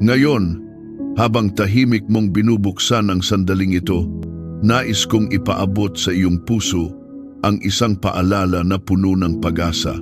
Ngayon, habang tahimik mong binubuksan ang sandaling ito, nais kong ipaabot sa iyong puso ang isang paalala na puno ng pag-asa.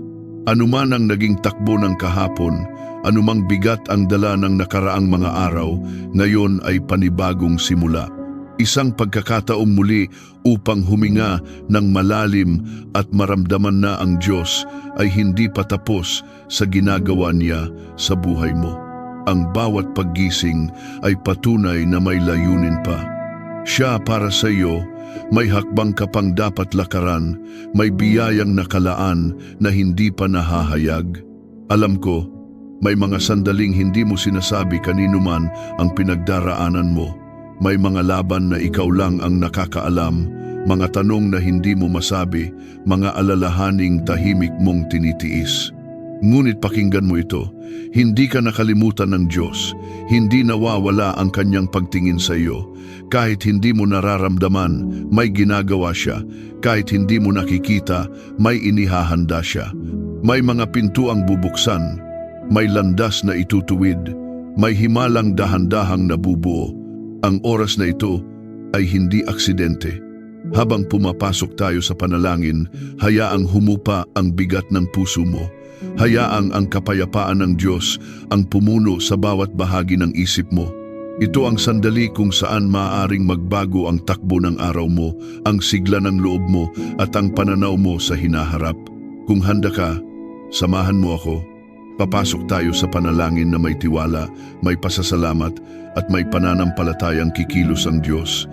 Anuman ang naging takbo ng kahapon, anumang bigat ang dala ng nakaraang mga araw, ngayon ay panibagong simula. Isang pagkakataong muli upang huminga ng malalim at maramdaman na ang Diyos ay hindi pa tapos sa ginagawa niya sa buhay mo. Ang bawat paggising ay patunay na may layunin pa. Siya para sa iyo, may hakbang ka pang dapat lakaran, may biyayang nakalaan na hindi pa nahahayag. Alam ko, may mga sandaling hindi mo sinasabi kanino man ang pinagdaraanan mo. May mga laban na ikaw lang ang nakakaalam, mga tanong na hindi mo masabi, mga alalahaning tahimik mong tinitiis. Ngunit pakinggan mo ito, hindi ka nakalimutan ng Diyos, hindi nawawala ang kanyang pagtingin sa iyo. Kahit hindi mo nararamdaman, may ginagawa siya. Kahit hindi mo nakikita, may inihahanda siya. May mga pintuang bubuksan, may landas na itutuwid, may himalang dahan-dahang nabubuo. Ang oras na ito ay hindi aksidente. Habang pumapasok tayo sa panalangin, hayaang humupa ang bigat ng puso mo. Hayaang ang kapayapaan ng Diyos ang pumuno sa bawat bahagi ng isip mo. Ito ang sandali kung saan maaaring magbago ang takbo ng araw mo, ang sigla ng loob mo at ang pananaw mo sa hinaharap. Kung handa ka, samahan mo ako. Papasok tayo sa panalangin na may tiwala, may pasasalamat at may pananampalatayang kikilos ang Diyos.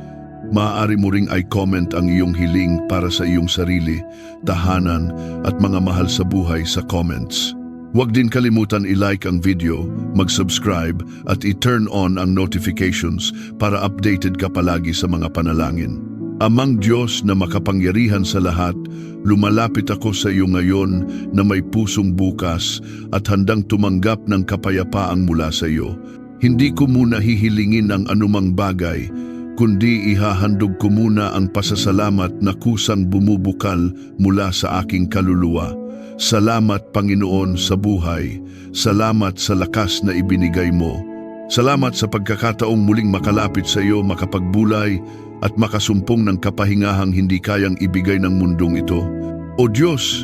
Maaari mo ring i-comment ang iyong hiling para sa iyong sarili, tahanan at mga mahal sa buhay sa comments. Huwag din kalimutan i-like ang video, mag-subscribe at i-turn on ang notifications para updated ka palagi sa mga panalangin. Amang Diyos na makapangyarihan sa lahat, lumalapit ako sa iyo ngayon na may pusong bukas at handang tumanggap ng kapayapaang mula sa iyo. Hindi ko muna hihilingin ang anumang bagay, kundi ihahandog ko muna ang pasasalamat na kusang bumubukal mula sa aking kaluluwa. Salamat, Panginoon, sa buhay. Salamat sa lakas na ibinigay mo. Salamat sa pagkakataong muling makalapit sa iyo, makapagbulay at makasumpong ng kapahingahang hindi kayang ibigay ng mundong ito. O Diyos,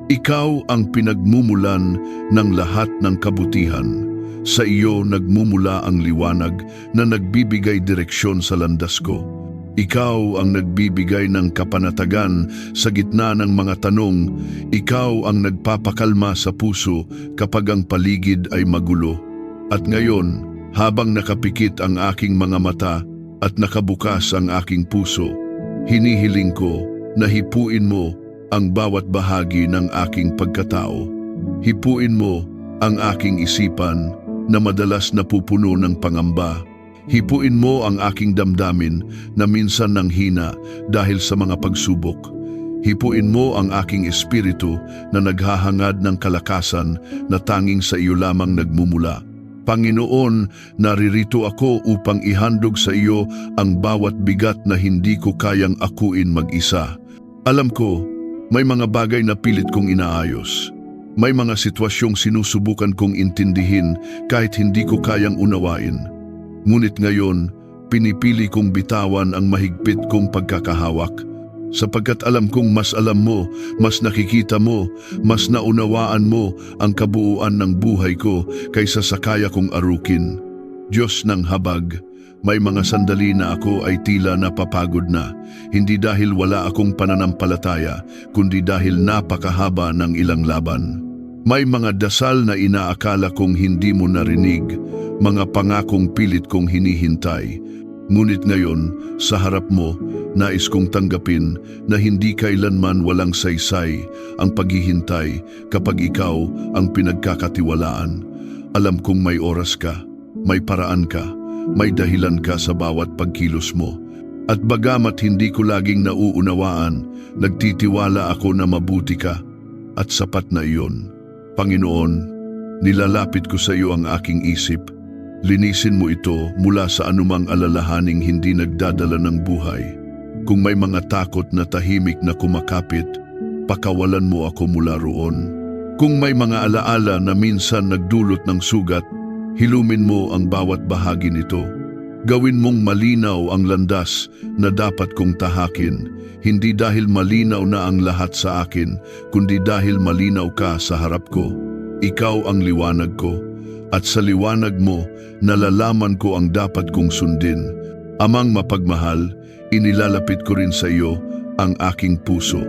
Ikaw ang pinagmumulan ng lahat ng kabutihan. Sa iyo nagmumula ang liwanag na nagbibigay direksyon sa landas ko. Ikaw ang nagbibigay ng kapanatagan sa gitna ng mga tanong. Ikaw ang nagpapakalma sa puso kapag ang paligid ay magulo. At ngayon, habang nakapikit ang aking mga mata at nakabukas ang aking puso, hinihiling ko na hipuin mo ang bawat bahagi ng aking pagkatao. Hipuin mo ang aking isipan na madalas napupuno ng pangamba. Hipuin mo ang aking damdamin na minsan nanghina dahil sa mga pagsubok. Hipuin mo ang aking espiritu na naghahangad ng kalakasan na tanging sa iyo lamang nagmumula. Panginoon, naririto ako upang ihandog sa iyo ang bawat bigat na hindi ko kayang akuin mag-isa. Alam ko, may mga bagay na pilit kong inaayos. May mga sitwasyong sinusubukan kong intindihin kahit hindi ko kayang unawain. Ngunit ngayon, pinipili kong bitawan ang mahigpit kong pagkakahawak. Sapagkat alam kong mas alam mo, mas nakikita mo, mas naunawaan mo ang kabuuan ng buhay ko kaysa sa kaya kong arukin. Diyos ng habag, may mga sandali na ako ay tila napapagod na, hindi dahil wala akong pananampalataya, kundi dahil napakahaba ng ilang laban. May mga dasal na inaakala kong hindi mo narinig, mga pangakong pilit kong hinihintay. Ngunit ngayon, sa harap mo, nais kong tanggapin na hindi kailanman walang saysay ang paghihintay kapag ikaw ang pinagkakatiwalaan. Alam kong may oras ka, may paraan ka, may dahilan ka sa bawat pagkilos mo. At bagamat hindi ko laging nauunawaan, nagtitiwala ako na mabuti ka at sapat na iyon. Panginoon, nilalapit ko sa iyo ang aking isip. Linisin mo ito mula sa anumang alalahaning hindi nagdadala ng buhay. Kung may mga takot na tahimik na kumakapit, pakawalan mo ako mula roon. Kung may mga alaala na minsan nagdulot ng sugat, Hilumin mo ang bawat bahagi nito. Gawin mong malinaw ang landas na dapat kong tahakin, hindi dahil malinaw na ang lahat sa akin, kundi dahil malinaw ka sa harap ko. Ikaw ang liwanag ko, at sa liwanag mo, nalalaman ko ang dapat kong sundin. Amang mapagmahal, inilalapit ko rin sa iyo ang aking puso.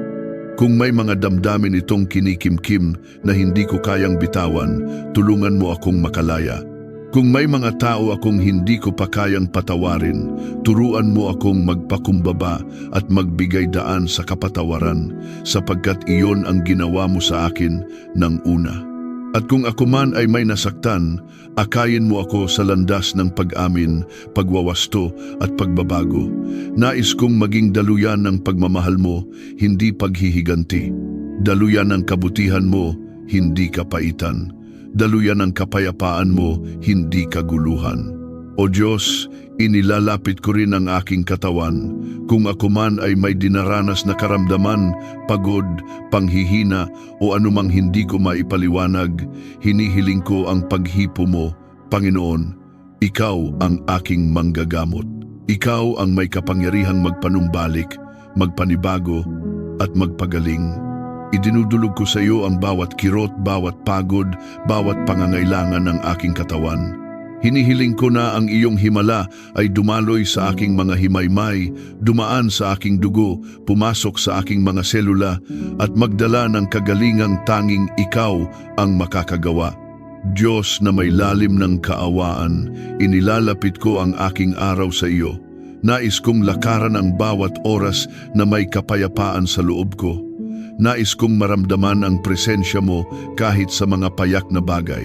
Kung may mga damdamin itong kinikimkim na hindi ko kayang bitawan, tulungan mo akong makalaya. Kung may mga tao akong hindi ko pa kayang patawarin, turuan mo akong magpakumbaba at magbigay daan sa kapatawaran, sapagkat iyon ang ginawa mo sa akin ng una. At kung ako man ay may nasaktan, akayin mo ako sa landas ng pag-amin, pagwawasto at pagbabago. Nais kong maging daluyan ng pagmamahal mo, hindi paghihiganti. Daluyan ng kabutihan mo, hindi kapaitan. Daluyan ng kapayapaan mo, hindi kaguluhan. O Diyos, inilalapit ko rin ang aking katawan. Kung ako man ay may dinaranas na karamdaman, pagod, panghihina o anumang hindi ko maipaliwanag, hinihiling ko ang paghipo mo. Panginoon, Ikaw ang aking manggagamot. Ikaw ang may kapangyarihang magpanumbalik, magpanibago at magpagaling. Idinudulog ko sa iyo ang bawat kirot, bawat pagod, bawat pangangailangan ng aking katawan. Hinihiling ko na ang iyong himala ay dumaloy sa aking mga himaymay, dumaan sa aking dugo, pumasok sa aking mga selula, at magdala ng kagalingang tanging ikaw ang makakagawa. Diyos na may lalim ng kaawaan, inilalapit ko ang aking araw sa iyo. Nais kong lakaran ang bawat oras na may kapayapaan sa loob ko. Nais kong maramdaman ang presensya mo kahit sa mga payak na bagay.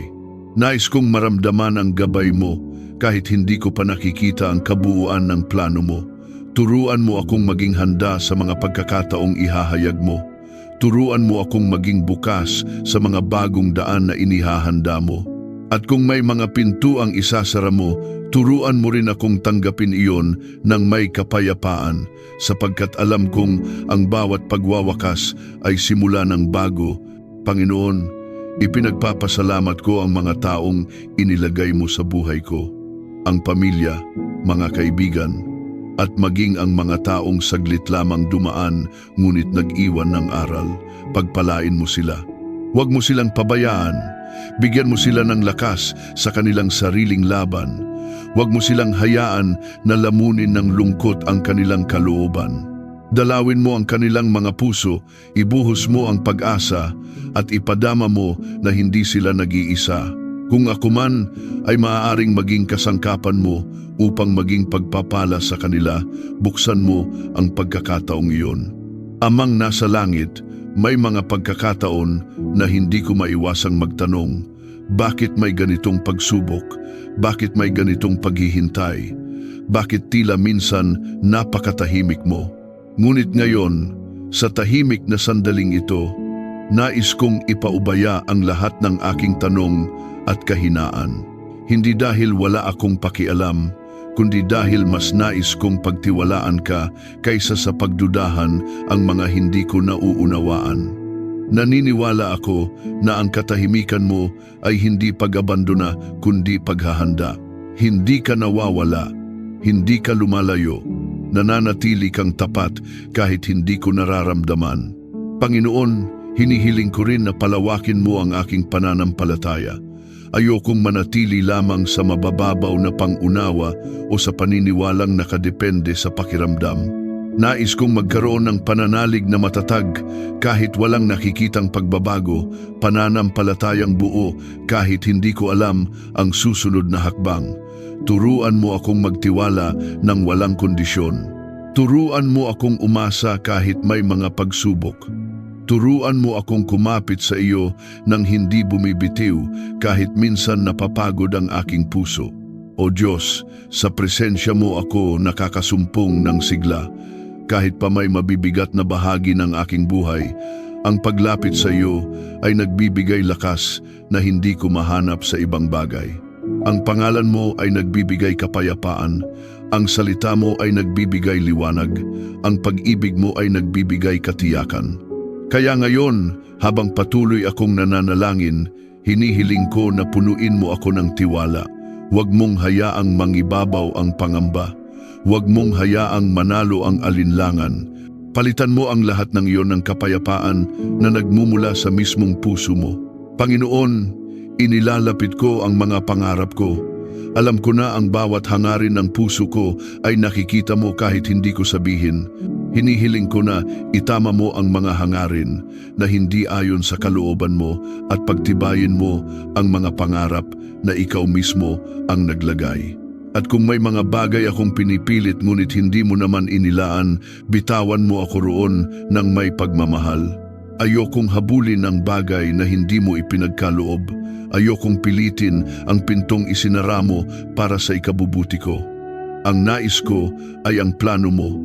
Nais kong maramdaman ang gabay mo kahit hindi ko pa nakikita ang kabuuan ng plano mo. Turuan mo akong maging handa sa mga pagkakataong ihahayag mo. Turuan mo akong maging bukas sa mga bagong daan na inihahanda mo. At kung may mga pintuang isasara mo, turuan mo rin akong tanggapin iyon ng may kapayapaan, sapagkat alam kong ang bawat pagwawakas ay simula ng bago. Panginoon, ipinagpapasalamat ko ang mga taong inilagay mo sa buhay ko, ang pamilya, mga kaibigan, at maging ang mga taong saglit lamang dumaan ngunit nag-iwan ng aral. Pagpalain mo sila. Huwag mo silang pabayaan. Bigyan mo sila ng lakas sa kanilang sariling laban. Huwag mo silang hayaan na lamunin ng lungkot ang kanilang kalooban. Dalawin mo ang kanilang mga puso, ibuhos mo ang pag-asa, at ipadama mo na hindi sila nag-iisa. Kung ako man ay maaaring maging kasangkapan mo upang maging pagpapala sa kanila, buksan mo ang pagkakataong iyon. Amang nasa langit, may mga pagkakataon na hindi ko maiwasang magtanong, bakit may ganitong pagsubok? Bakit may ganitong paghihintay? Bakit tila minsan napakatahimik mo? Ngunit ngayon, sa tahimik na sandaling ito, nais kong ipaubaya ang lahat ng aking tanong at kahinaan. Hindi dahil wala akong pakialam, kundi dahil mas nais kong pagtiwalaan ka kaysa sa pagdudahan ang mga hindi ko nauunawaan. Naniniwala ako na ang katahimikan mo ay hindi pag-abandona kundi paghahanda. Hindi ka nawawala, hindi ka lumalayo, nananatili kang tapat kahit hindi ko nararamdaman. Panginoon, hinihiling ko rin na palawakin mo ang aking pananampalataya. Ayokong manatili lamang sa mabababaw na pangunawa o sa paniniwalang nakadepende sa pakiramdam. Nais kong magkaroon ng pananalig na matatag kahit walang nakikitang pagbabago, pananampalatayang buo kahit hindi ko alam ang susunod na hakbang. Turuan mo akong magtiwala ng walang kondisyon. Turuan mo akong umasa kahit may mga pagsubok. Turuan mo akong kumapit sa iyo nang hindi bumibitiw kahit minsan napapagod ang aking puso. O Diyos, sa presensya mo ako nakakasumpong ng sigla. Kahit pa may mabibigat na bahagi ng aking buhay, ang paglapit sa iyo ay nagbibigay lakas na hindi ko mahanap sa ibang bagay. Ang pangalan mo ay nagbibigay kapayapaan, ang salita mo ay nagbibigay liwanag, ang pag-ibig mo ay nagbibigay katiyakan. Kaya ngayon, habang patuloy akong nananalangin, hinihiling ko na punuin mo ako ng tiwala. Huwag mong hayaang mangibabaw ang pangamba. Huwag mong hayaang manalo ang alinlangan. Palitan mo ang lahat ng iyon ng kapayapaan na nagmumula sa mismong puso mo. Panginoon, inilalapit ko ang mga pangarap ko. Alam ko na ang bawat hangarin ng puso ko ay nakikita mo kahit hindi ko sabihin. Hinihiling ko na itama mo ang mga hangarin na hindi ayon sa kalooban mo at pagtibayin mo ang mga pangarap na ikaw mismo ang naglagay. At kung may mga bagay akong pinipilit ngunit hindi mo naman inilaan, bitawan mo ako roon ng may pagmamahal. Ayokong habulin ang bagay na hindi mo ipinagkaloob. Ayokong pilitin ang pintong isinara mo para sa ikabubuti ko. Ang nais ko ay ang plano mo,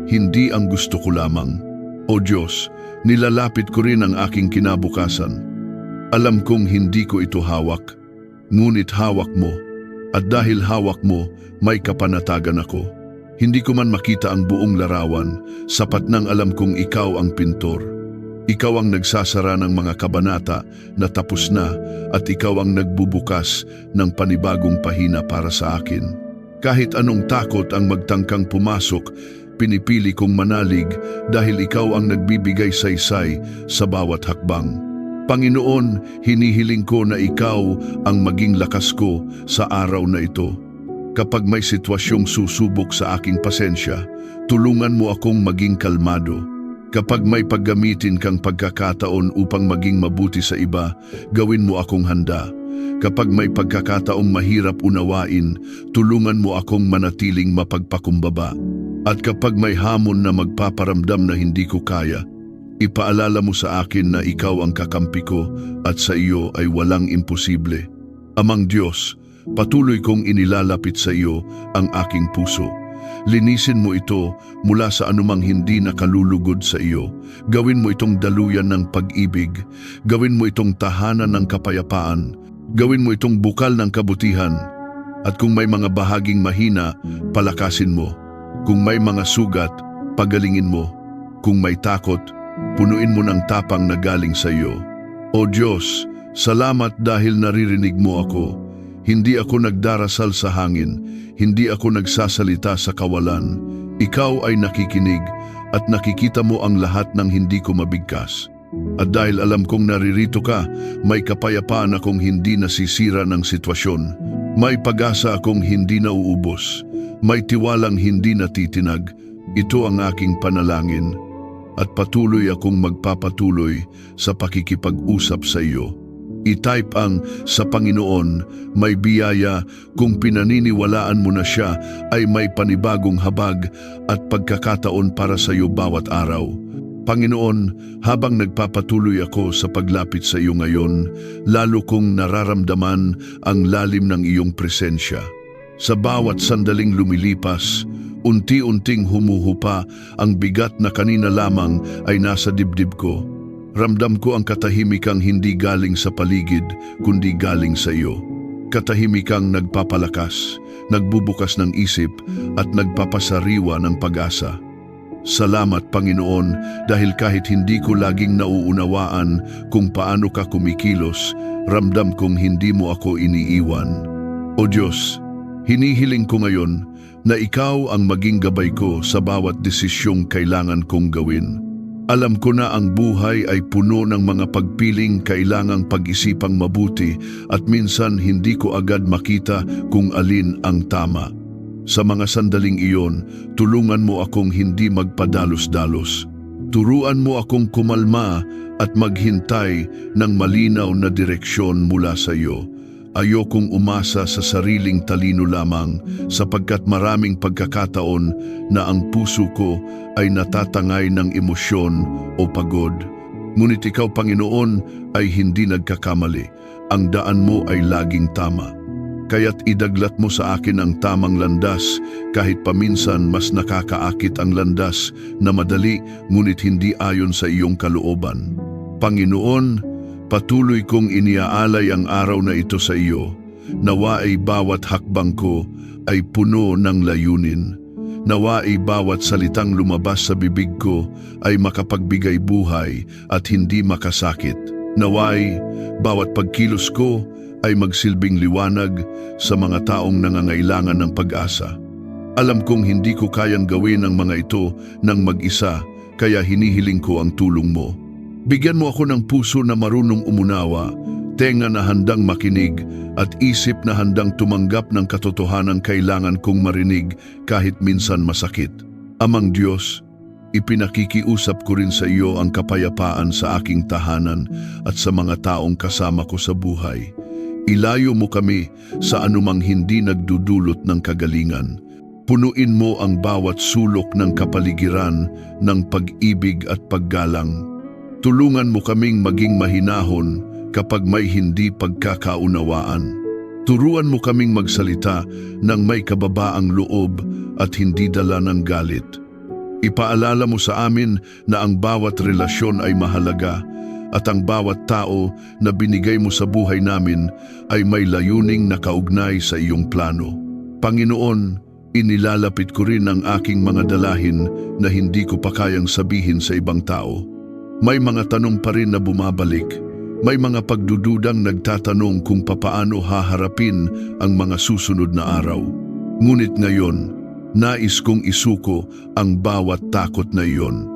hindi ang gusto ko lamang. O Diyos, nilalapit ko rin ang aking kinabukasan. Alam kong hindi ko ito hawak, ngunit hawak mo. At dahil hawak mo, may kapanatagan ako. Hindi ko man makita ang buong larawan, sapat nang alam kong ikaw ang pintor. Ikaw ang nagsasara ng mga kabanata na tapos na at ikaw ang nagbubukas ng panibagong pahina para sa akin. Kahit anong takot ang magtangkang pumasok, pinipili kong manalig dahil ikaw ang nagbibigay saysay sa bawat hakbang. Panginoon, hinihiling ko na ikaw ang maging lakas ko sa araw na ito. Kapag may sitwasyong susubok sa aking pasensya, tulungan mo akong maging kalmado. Kapag may paggamitin kang pagkakataon upang maging mabuti sa iba, gawin mo akong handa. Kapag may pagkakataong mahirap unawain, tulungan mo akong manatiling mapagpakumbaba. At kapag may hamon na magpaparamdam na hindi ko kaya, ipaalala mo sa akin na ikaw ang kakampi ko at sa iyo ay walang imposible. Amang Diyos, patuloy kong inilalapit sa iyo ang aking puso. Linisin mo ito mula sa anumang hindi nakalulugod sa iyo. Gawin mo itong daluyan ng pag-ibig. Gawin mo itong tahanan ng kapayapaan. Gawin mo itong bukal ng kabutihan. At kung may mga bahaging mahina, palakasin mo. Kung may mga sugat, pagalingin mo. Kung may takot, punuin mo ng tapang na galing sa iyo. O Diyos, salamat dahil naririnig mo ako. Hindi ako nagdarasal sa hangin, hindi ako nagsasalita sa kawalan. Ikaw ay nakikinig at nakikita mo ang lahat ng hindi ko mabigkas. At dahil alam kong naririto ka, may kapayapaan akong hindi nasisira ng sitwasyon. May pag-asa akong hindi nauubos. May tiwalang hindi natitinag. Ito ang aking panalangin. At patuloy akong magpapatuloy sa pakikipag-usap sa iyo. I-type ang sa Panginoon, may biyaya, kung pinaniniwalaan mo na siya ay may panibagong habag at pagkakataon para sa iyo bawat araw. Panginoon, habang nagpapatuloy ako sa paglapit sa iyo ngayon, lalo kong nararamdaman ang lalim ng iyong presensya. Sa bawat sandaling lumilipas, unti-unting humuhupa ang bigat na kanina lamang ay nasa dibdib ko. Ramdam ko ang katahimikang hindi galing sa paligid, kundi galing sa iyo. Katahimikang nagpapalakas, nagbubukas ng isip at nagpapasariwa ng pag-asa. Salamat Panginoon dahil kahit hindi ko laging nauunawaan kung paano ka kumikilos, ramdam kong hindi mo ako iniiwan. O Diyos, hinihiling ko ngayon na ikaw ang maging gabay ko sa bawat desisyong kailangan kong gawin. Alam ko na ang buhay ay puno ng mga pagpiling kailangang pag-isipang mabuti at minsan hindi ko agad makita kung alin ang tama. Sa mga sandaling iyon, tulungan mo akong hindi magpadalos-dalos. Turuan mo akong kumalma at maghintay ng malinaw na direksyon mula sa iyo. Ayokong umasa sa sariling talino lamang sapagkat maraming pagkakataon na ang puso ko ay natatangay ng emosyon o pagod. Ngunit ikaw, Panginoon, ay hindi nagkakamali. Ang daan mo ay laging tama. Kaya't idaglat mo sa akin ang tamang landas kahit paminsan mas nakakaakit ang landas na madali ngunit hindi ayon sa iyong kalooban. Panginoon, patuloy kong iniaalay ang araw na ito sa iyo. Nawa ay bawat hakbang ko ay puno ng layunin. Nawa ay bawat salitang lumabas sa bibig ko ay makapagbigay buhay at hindi makasakit. Nawa'y bawat pagkilos ko ay magsilbing liwanag sa mga taong nangangailangan ng pag-asa. Alam kong hindi ko kayang gawin ang mga ito ng mag-isa, kaya hinihiling ko ang tulong mo. Bigyan mo ako ng puso na marunong umunawa, tenga na handang makinig, at isip na handang tumanggap ng katotohanang kailangan kong marinig kahit minsan masakit. Amang Diyos, ipinakikiusap ko rin sa iyo ang kapayapaan sa aking tahanan at sa mga taong kasama ko sa buhay. Ilayo mo kami sa anumang hindi nagdudulot ng kagalingan. Punuin mo ang bawat sulok ng kapaligiran ng pag-ibig at paggalang. Tulungan mo kaming maging mahinahon kapag may hindi pagkakaunawaan. Turuan mo kaming magsalita ng may kababaang loob at hindi dala ng galit. Ipaalala mo sa amin na ang bawat relasyon ay mahalaga at ang bawat tao na binigay mo sa buhay namin ay may layuning nakaugnay sa iyong plano. Panginoon, inilalapit ko rin ang aking mga dalahin na hindi ko pa kayang sabihin sa ibang tao. May mga tanong pa rin na bumabalik. May mga pagdududang nagtatanong kung papaano haharapin ang mga susunod na araw. Ngunit ngayon, nais kong isuko ang bawat takot na iyon.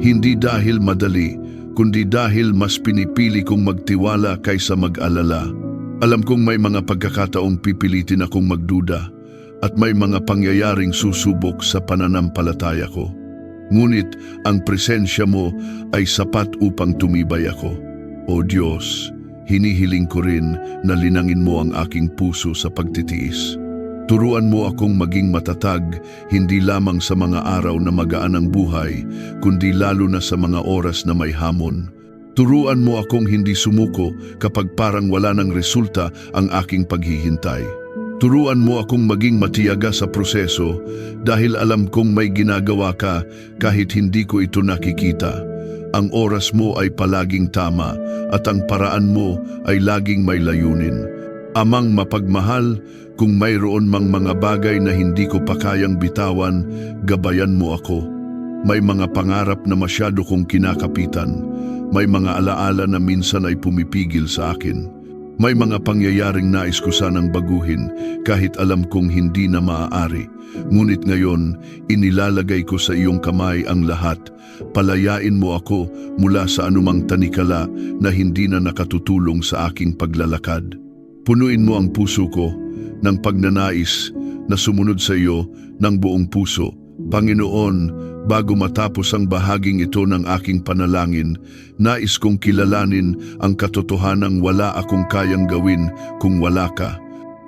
Hindi dahil madali, kundi dahil mas pinipili kong magtiwala kaysa mag-alala. Alam kong may mga pagkakataong pipilitin akong magduda at may mga pangyayaring susubok sa pananampalataya ko. Ngunit ang presensya mo ay sapat upang tumibay ako. O Diyos, hinihiling ko rin na linangin mo ang aking puso sa pagtitiis. Turuan mo akong maging matatag, hindi lamang sa mga araw na magaan ang buhay, kundi lalo na sa mga oras na may hamon. Turuan mo akong hindi sumuko kapag parang wala ng resulta ang aking paghihintay. Turuan mo akong maging matiyaga sa proseso dahil alam kong may ginagawa ka kahit hindi ko ito nakikita. Ang oras mo ay palaging tama at ang paraan mo ay laging may layunin. Amang mapagmahal, kung mayroon mang mga bagay na hindi ko pa kayang bitawan, gabayan mo ako. May mga pangarap na masyado kong kinakapitan. May mga alaala na minsan ay pumipigil sa akin. May mga pangyayaring nais ko sanang baguhin kahit alam kong hindi na maaari. Ngunit ngayon, inilalagay ko sa iyong kamay ang lahat. Palayain mo ako mula sa anumang tanikala na hindi na nakatutulong sa aking paglalakad. Punuin mo ang puso ko ng pagnanais na sumunod sa iyo ng buong puso. Panginoon, bago matapos ang bahaging ito ng aking panalangin, nais kong kilalanin ang katotohanang wala akong kayang gawin kung wala ka.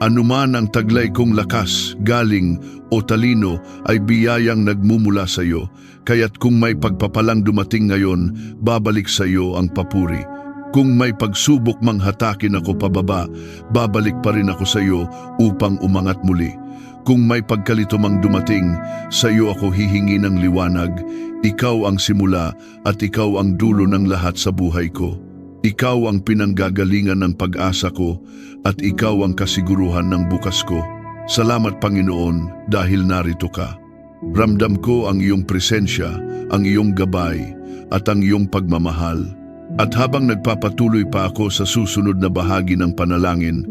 Anuman ang taglay kong lakas, galing o talino ay biyayang nagmumula sa iyo, kaya't kung may pagpapalang dumating ngayon, babalik sa iyo ang papuri. Kung may pagsubok mang hatakin ako pababa, babalik pa rin ako sa iyo upang umangat muli. Kung may pagkalito mang dumating, sa iyo ako hihingi ng liwanag. Ikaw ang simula at ikaw ang dulo ng lahat sa buhay ko. Ikaw ang pinanggagalingan ng pag-asa ko at ikaw ang kasiguruhan ng bukas ko. Salamat Panginoon dahil narito ka. Ramdam ko ang iyong presensya, ang iyong gabay at ang iyong pagmamahal. At habang nagpapatuloy pa ako sa susunod na bahagi ng panalangin,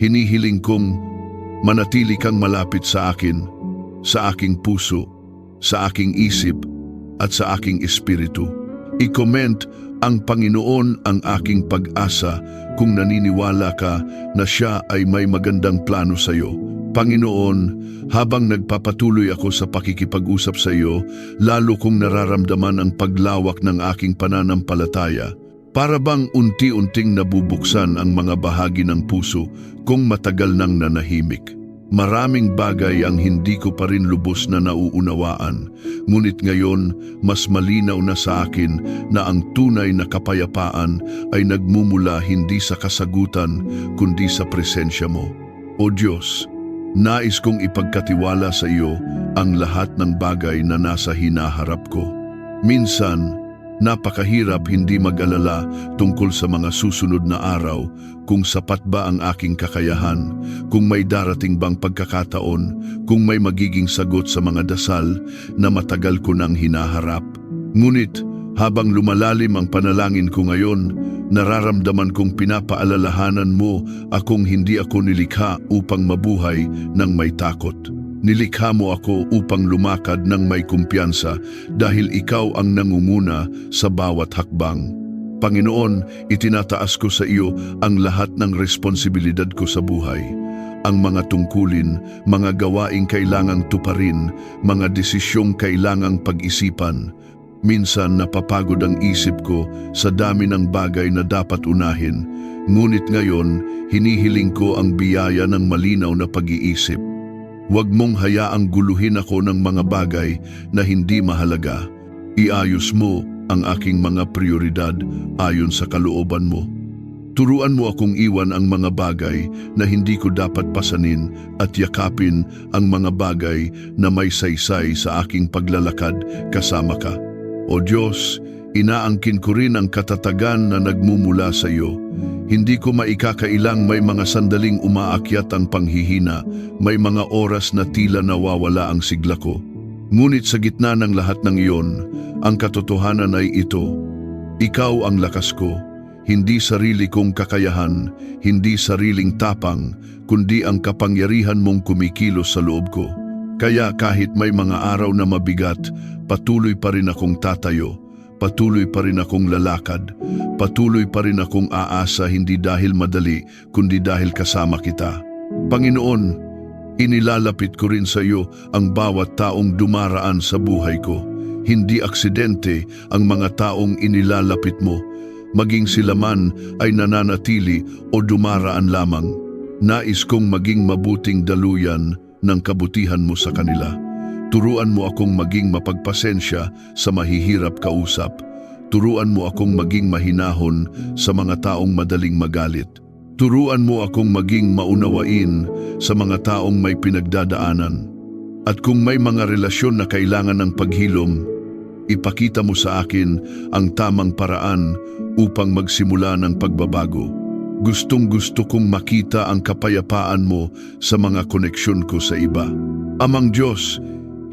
hinihiling kong manatili kang malapit sa akin, sa aking puso, sa aking isip, at sa aking espiritu. I-comment ang Panginoon ang aking pag-asa kung naniniwala ka na siya ay may magandang plano sa iyo. Panginoon, habang nagpapatuloy ako sa pakikipag-usap sa iyo, lalo kong nararamdaman ang paglawak ng aking pananampalataya. Para bang unti-unting nabubuksan ang mga bahagi ng puso kung matagal nang nanahimik. Maraming bagay ang hindi ko pa rin lubos na nauunawaan, ngunit ngayon mas malinaw na sa akin na ang tunay na kapayapaan ay nagmumula hindi sa kasagutan kundi sa presensya mo. O Diyos, nais kong ipagkatiwala sa iyo ang lahat ng bagay na nasa hinaharap ko. Minsan, napakahirap hindi mag-alala tungkol sa mga susunod na araw, kung sapat ba ang aking kakayahan, kung may darating bang pagkakataon, kung may magiging sagot sa mga dasal na matagal ko nang hinaharap. Ngunit Habang lumalalim ang panalangin ko ngayon, nararamdaman kong pinapaalalahanan mo akong hindi ako nilikha upang mabuhay ng may takot. Nilikha mo ako upang lumakad ng may kumpiyansa dahil ikaw ang nangunguna sa bawat hakbang. Panginoon, itinataas ko sa iyo ang lahat ng responsibilidad ko sa buhay. Ang mga tungkulin, mga gawaing kailangang tuparin, mga desisyong kailangang pag-isipan. Minsan napapagod ang isip ko sa dami ng bagay na dapat unahin, ngunit ngayon hinihiling ko ang biyaya ng malinaw na pag-iisip. Huwag mong hayaang guluhin ako ng mga bagay na hindi mahalaga. Iayos mo ang aking mga prioridad ayon sa kalooban mo. Turuan mo akong iwan ang mga bagay na hindi ko dapat pasanin at yakapin ang mga bagay na may saysay sa aking paglalakad kasama ka. O Diyos, inaangkin ko rin ang katatagan na nagmumula sa iyo. Hindi ko maikakailang may mga sandaling umaakyat ang panghihina, may mga oras na tila nawawala ang sigla ko. Ngunit sa gitna ng lahat ng iyon, ang katotohanan ay ito. Ikaw ang lakas ko, hindi sarili kong kakayahan, hindi sariling tapang, kundi ang kapangyarihan mong kumikilos sa loob ko. Kaya kahit may mga araw na mabigat, patuloy pa rin akong tatayo, patuloy pa rin akong lalakad, patuloy pa rin akong aasa hindi dahil madali, kundi dahil kasama kita. Panginoon, inilalapit ko rin sa iyo ang bawat taong dumaraan sa buhay ko. Hindi aksidente ang mga taong inilalapit mo, maging sila man ay nananatili o dumaraan lamang. Nais kong maging mabuting daluyan ng kabutihan mo sa kanila. Turuan mo akong maging mapagpasensya sa mahihirap kausap. Turuan mo akong maging mahinahon sa mga taong madaling magalit. Turuan mo akong maging maunawain sa mga taong may pinagdadaanan. At kung may mga relasyon na kailangan ng paghilom, ipakita mo sa akin ang tamang paraan upang magsimula ng pagbabago. Gustong-gusto kong makita ang kapayapaan mo sa mga koneksyon ko sa iba. Amang Diyos,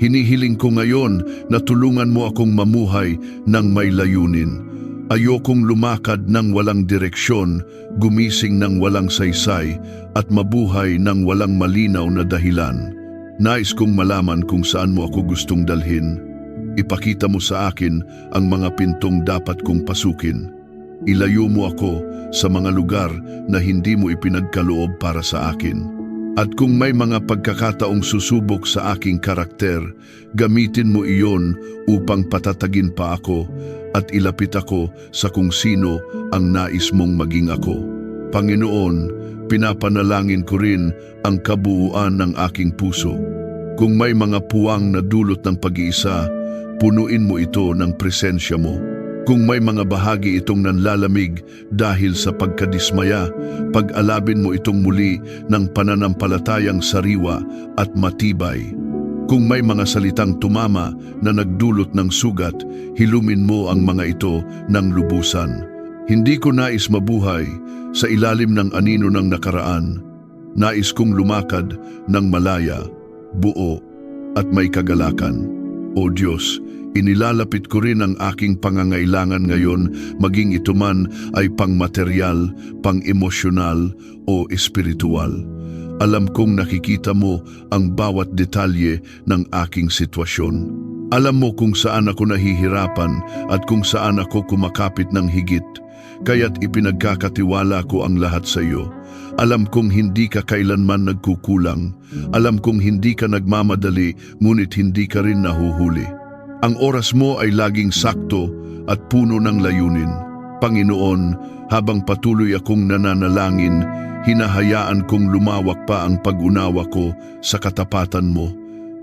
hinihiling ko ngayon na tulungan mo akong mamuhay ng may layunin. Ayokong lumakad ng walang direksyon, gumising ng walang saysay, at mabuhay ng walang malinaw na dahilan. Nais kong malaman kung saan mo ako gustong dalhin. Ipakita mo sa akin ang mga pintong dapat kong pasukin. Ilayo mo ako sa mga lugar na hindi mo ipinagkaloob para sa akin. At kung may mga pagkakataong susubok sa aking karakter, gamitin mo iyon upang patatagin pa ako at ilapit ako sa kung sino ang nais mong maging ako. Panginoon, pinapanalangin ko rin ang kabuuan ng aking puso. Kung may mga puwang na dulot ng pag-iisa, punuin mo ito ng presensya mo. Kung may mga bahagi itong nanlalamig dahil sa pagkadismaya, pag-alabin mo itong muli ng pananampalatayang sariwa at matibay. Kung may mga salitang tumama na nagdulot ng sugat, hilumin mo ang mga ito ng lubusan. Hindi ko nais mabuhay sa ilalim ng anino ng nakaraan. Nais kong lumakad ng malaya, buo at may kagalakan. O Diyos, inilalapit ko rin ang aking pangangailangan ngayon, maging ito man ay pang-material, pang-emosyonal o espiritual. Alam kong nakikita mo ang bawat detalye ng aking sitwasyon. Alam mo kung saan ako nahihirapan at kung saan ako kumakapit ng higit. Kaya't ipinagkakatiwala ko ang lahat sa iyo. Alam kong hindi ka kailanman nagkukulang. Alam kong hindi ka nagmamadali, ngunit hindi ka rin nahuhuli. Ang oras mo ay laging sakto at puno ng layunin. Panginoon, habang patuloy akong nananalangin, hinahayaan kong lumawak pa ang pag-unawa ko sa katapatan mo.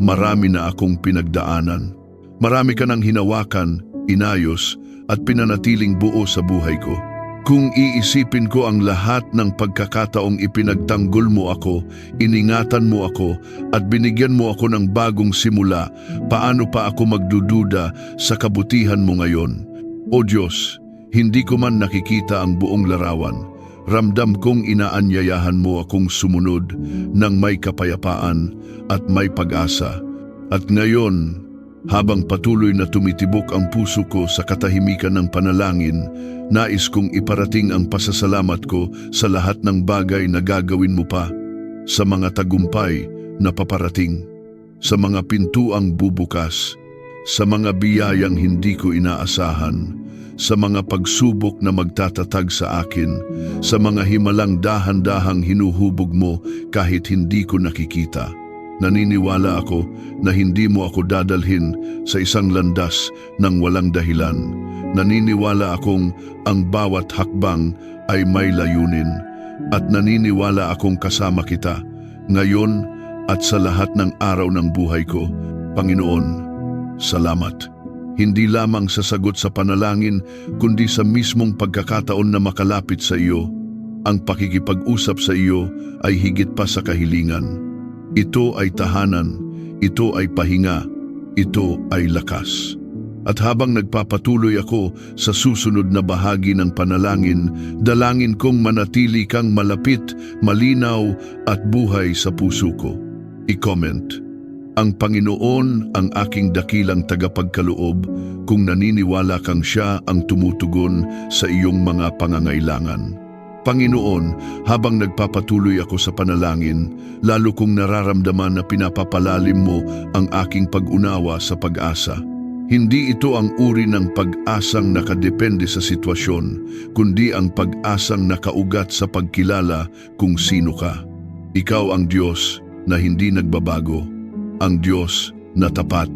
Marami na akong pinagdaanan. Marami ka nang hinawakan, inayos, at pinanatiling buo sa buhay ko. Kung iisipin ko ang lahat ng pagkakataong ipinagtanggol mo ako, iningatan mo ako, at binigyan mo ako ng bagong simula, paano pa ako magdududa sa kabutihan mo ngayon? O Diyos, hindi ko man nakikita ang buong larawan. Ramdam kong inaanyayahan mo akong sumunod ng may kapayapaan at may pag-asa. At ngayon, Habang patuloy na tumitibok ang puso ko sa katahimikan ng panalangin, nais kong iparating ang pasasalamat ko sa lahat ng bagay na gagawin mo pa, sa mga tagumpay na paparating, sa mga pintuang bubukas, sa mga biyayang hindi ko inaasahan, sa mga pagsubok na magtatatag sa akin, sa mga himalang dahan-dahang hinuhubog mo kahit hindi ko nakikita. Naniniwala ako na hindi mo ako dadalhin sa isang landas ng walang dahilan. Naniniwala akong ang bawat hakbang ay may layunin, at naniniwala akong kasama kita ngayon at sa lahat ng araw ng buhay ko. Panginoon, salamat. Hindi lamang sa sagot sa panalangin, kundi sa mismong pagkakataon na makalapit sa iyo. Ang pakikipag-usap sa iyo ay higit pa sa kahilingan. Ito ay tahanan, ito ay pahinga, ito ay lakas. At habang nagpapatuloy ako sa susunod na bahagi ng panalangin, dalangin kong manatili kang malapit, malinaw at buhay sa puso ko. I-comment, ang Panginoon ang aking dakilang tagapagkaloob kung naniniwala kang siya ang tumutugon sa iyong mga pangangailangan. Panginoon, habang nagpapatuloy ako sa panalangin, lalo kong nararamdaman na pinapapalalim mo ang aking pag-unawa sa pag-asa. Hindi ito ang uri ng pag-asang nakadepende sa sitwasyon, kundi ang pag-asang nakaugat sa pagkilala kung sino ka. Ikaw ang Diyos na hindi nagbabago, ang Diyos na tapat,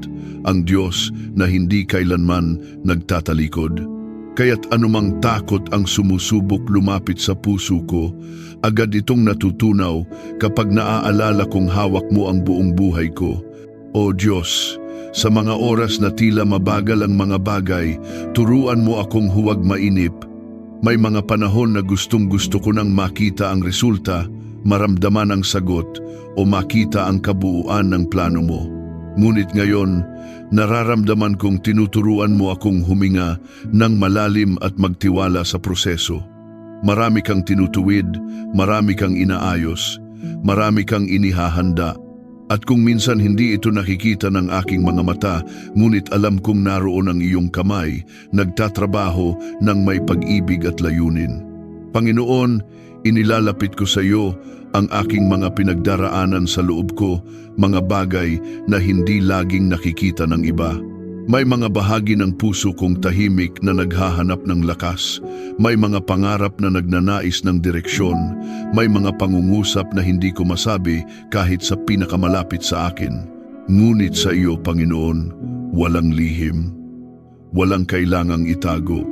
ang Diyos na hindi kailanman nagtatalikod. Kaya't anumang takot ang sumusubok lumapit sa puso ko, agad itong natutunaw kapag naaalala kong hawak mo ang buong buhay ko. O Diyos, sa mga oras na tila mabagal ang mga bagay, turuan mo akong huwag mainip. May mga panahon na gustong-gusto ko nang makita ang resulta, maramdaman ang sagot, o makita ang kabuuan ng plano mo. Ngunit ngayon, nararamdaman kong tinuturuan mo akong huminga ng malalim at magtiwala sa proseso. Marami kang tinutuwid, marami kang inaayos, marami kang inihahanda. At kung minsan hindi ito nakikita ng aking mga mata, ngunit alam kong naroon ang iyong kamay, nagtatrabaho ng may pag-ibig at layunin. Panginoon, inilalapit ko sa iyo ang aking mga pinagdaraanan sa loob ko, mga bagay na hindi laging nakikita ng iba. May mga bahagi ng puso kong tahimik na naghahanap ng lakas, may mga pangarap na nagnanais ng direksyon, may mga pangungusap na hindi ko masabi kahit sa pinakamalapit sa akin. Ngunit sa iyo, Panginoon, walang lihim, walang kailangang itago.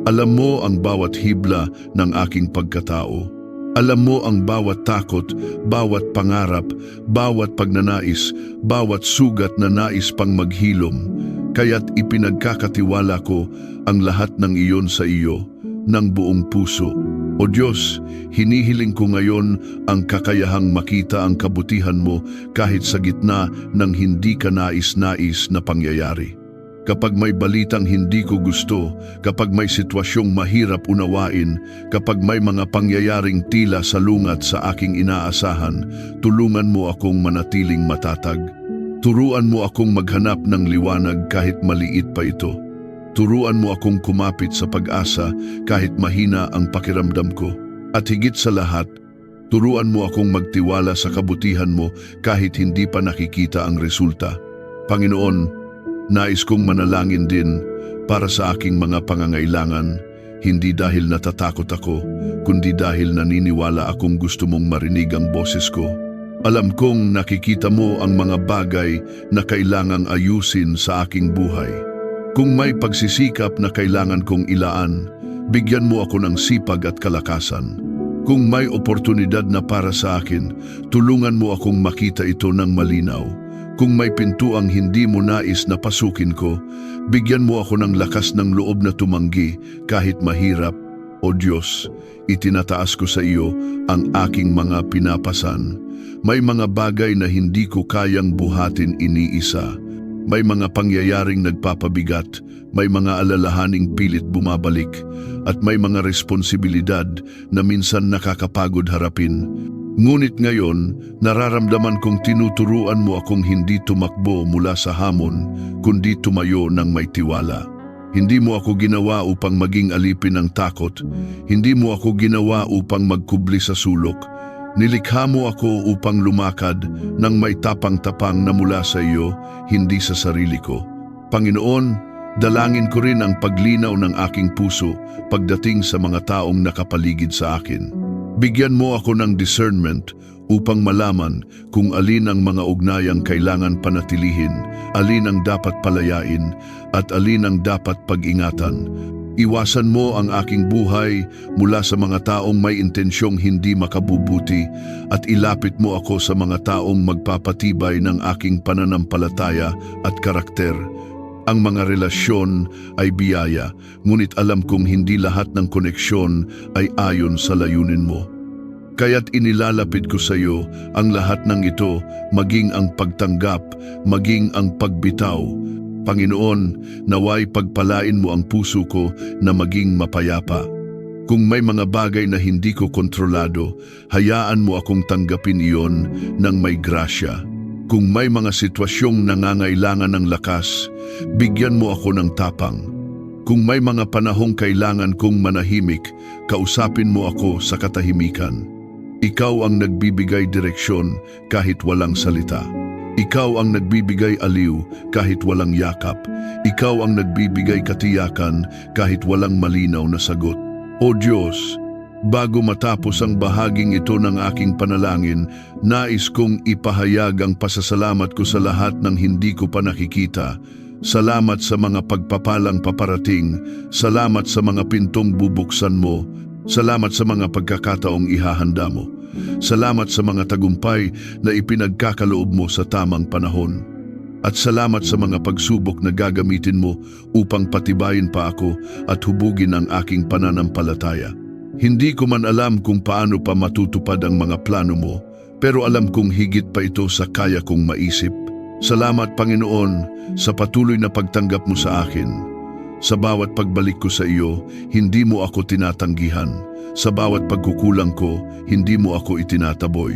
Alam mo ang bawat hibla ng aking pagkatao. Alam mo ang bawat takot, bawat pangarap, bawat pagnanais, bawat sugat na nais pang maghilom. Kaya't ipinagkakatiwala ko ang lahat ng iyon sa iyo, ng buong puso. O Diyos, hinihiling ko ngayon ang kakayahang makita ang kabutihan mo kahit sa gitna ng hindi ka nais-nais na pangyayari. Kapag may balitang hindi ko gusto, kapag may sitwasyong mahirap unawain, kapag may mga pangyayaring tila salungat sa aking inaasahan, tulungan mo akong manatiling matatag. Turuan mo akong maghanap ng liwanag kahit maliit pa ito. Turuan mo akong kumapit sa pag-asa kahit mahina ang pakiramdam ko. At higit sa lahat, turuan mo akong magtiwala sa kabutihan mo kahit hindi pa nakikita ang resulta. Panginoon, nais kong manalangin din para sa aking mga pangangailangan, hindi dahil natatakot ako, kundi dahil naniniwala akong gusto mong marinig ang boses ko. Alam kong nakikita mo ang mga bagay na kailangang ayusin sa aking buhay. Kung may pagsisikap na kailangan kong ilaan, bigyan mo ako ng sipag at kalakasan. Kung may oportunidad na para sa akin, tulungan mo akong makita ito ng malinaw. Kung may pintuang hindi mo nais na pasukin ko, bigyan mo ako ng lakas ng loob na tumanggi kahit mahirap. O Diyos, itinataas ko sa iyo ang aking mga pinapasan. May mga bagay na hindi ko kayang buhatin iniisa. May mga pangyayaring nagpapabigat, may mga alalahaning pilit bumabalik, at may mga responsibilidad na minsan nakakapagod harapin. Ngunit ngayon, nararamdaman kong tinuturuan mo akong hindi tumakbo mula sa hamon, kundi tumayo ng may tiwala. Hindi mo ako ginawa upang maging alipin ng takot. Hindi mo ako ginawa upang magkubli sa sulok. Nilikha mo ako upang lumakad ng may tapang-tapang na mula sa iyo, hindi sa sarili ko. Panginoon, dalangin ko rin ang paglinaw ng aking puso pagdating sa mga taong nakapaligid sa akin. Bigyan mo ako ng discernment upang malaman kung alin ang mga ugnayang kailangan panatilihin, alin ang dapat palayain, at alin ang dapat pag-ingatan. Iwasan mo ang aking buhay mula sa mga taong may intensyong hindi makabubuti at ilapit mo ako sa mga taong magpapatibay ng aking pananampalataya at karakter. Ang mga relasyon ay biyaya, ngunit alam kong hindi lahat ng koneksyon ay ayon sa layunin mo. Kaya't inilalapit ko sa iyo ang lahat ng ito, maging ang pagtanggap, maging ang pagbitaw. Panginoon, naway pagpalain mo ang puso ko na maging mapayapa. Kung may mga bagay na hindi ko kontrolado, hayaan mo akong tanggapin iyon ng may grasya. Kung may mga sitwasyong nangangailangan ng lakas, bigyan mo ako ng tapang. Kung may mga panahong kailangan kong manahimik, kausapin mo ako sa katahimikan. Ikaw ang nagbibigay direksyon kahit walang salita. Ikaw ang nagbibigay aliw kahit walang yakap. Ikaw ang nagbibigay katiyakan kahit walang malinaw na sagot. O Diyos, bago matapos ang bahaging ito ng aking panalangin, nais kong ipahayag ang pasasalamat ko sa lahat ng hindi ko pa nakikita. Salamat sa mga pagpapalang paparating. Salamat sa mga pintong bubuksan mo. Salamat sa mga pagkakataong ihahanda mo. Salamat sa mga tagumpay na ipinagkakaloob mo sa tamang panahon. At salamat sa mga pagsubok na gagamitin mo upang patibayin pa ako at hubugin ang aking pananampalataya. Hindi ko man alam kung paano pa matutupad ang mga plano mo, pero alam kong higit pa ito sa kaya kong maisip. Salamat, Panginoon, sa patuloy na pagtanggap mo sa akin. Sa bawat pagbalik ko sa iyo, hindi mo ako tinatanggihan. Sa bawat pagkukulang ko, hindi mo ako itinataboy.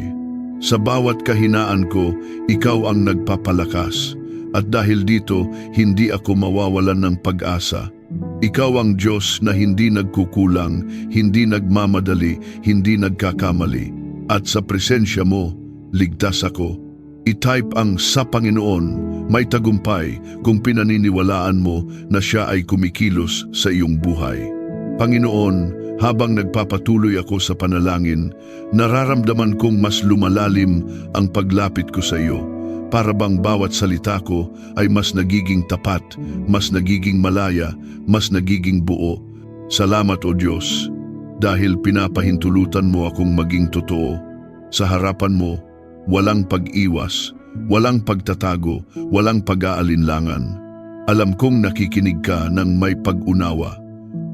Sa bawat kahinaan ko, ikaw ang nagpapalakas. At dahil dito, hindi ako mawawalan ng pag-asa. Ikaw ang Diyos na hindi nagkukulang, hindi nagmamadali, hindi nagkakamali. At sa presensya mo, ligtas ako. I-type ang sa Panginoon, may tagumpay kung pinaniniwalaan mo na siya ay kumikilos sa iyong buhay. Panginoon, habang nagpapatuloy ako sa panalangin, nararamdaman kong mas lumalalim ang paglapit ko sa iyo. Para bang bawat salita ko ay mas nagiging tapat, mas nagiging malaya, mas nagiging buo. Salamat o Diyos, dahil pinapahintulutan mo akong maging totoo. Sa harapan mo, walang pag-iwas, walang pagtatago, walang pag-aalinlangan. Alam kong nakikinig ka ng may pag-unawa.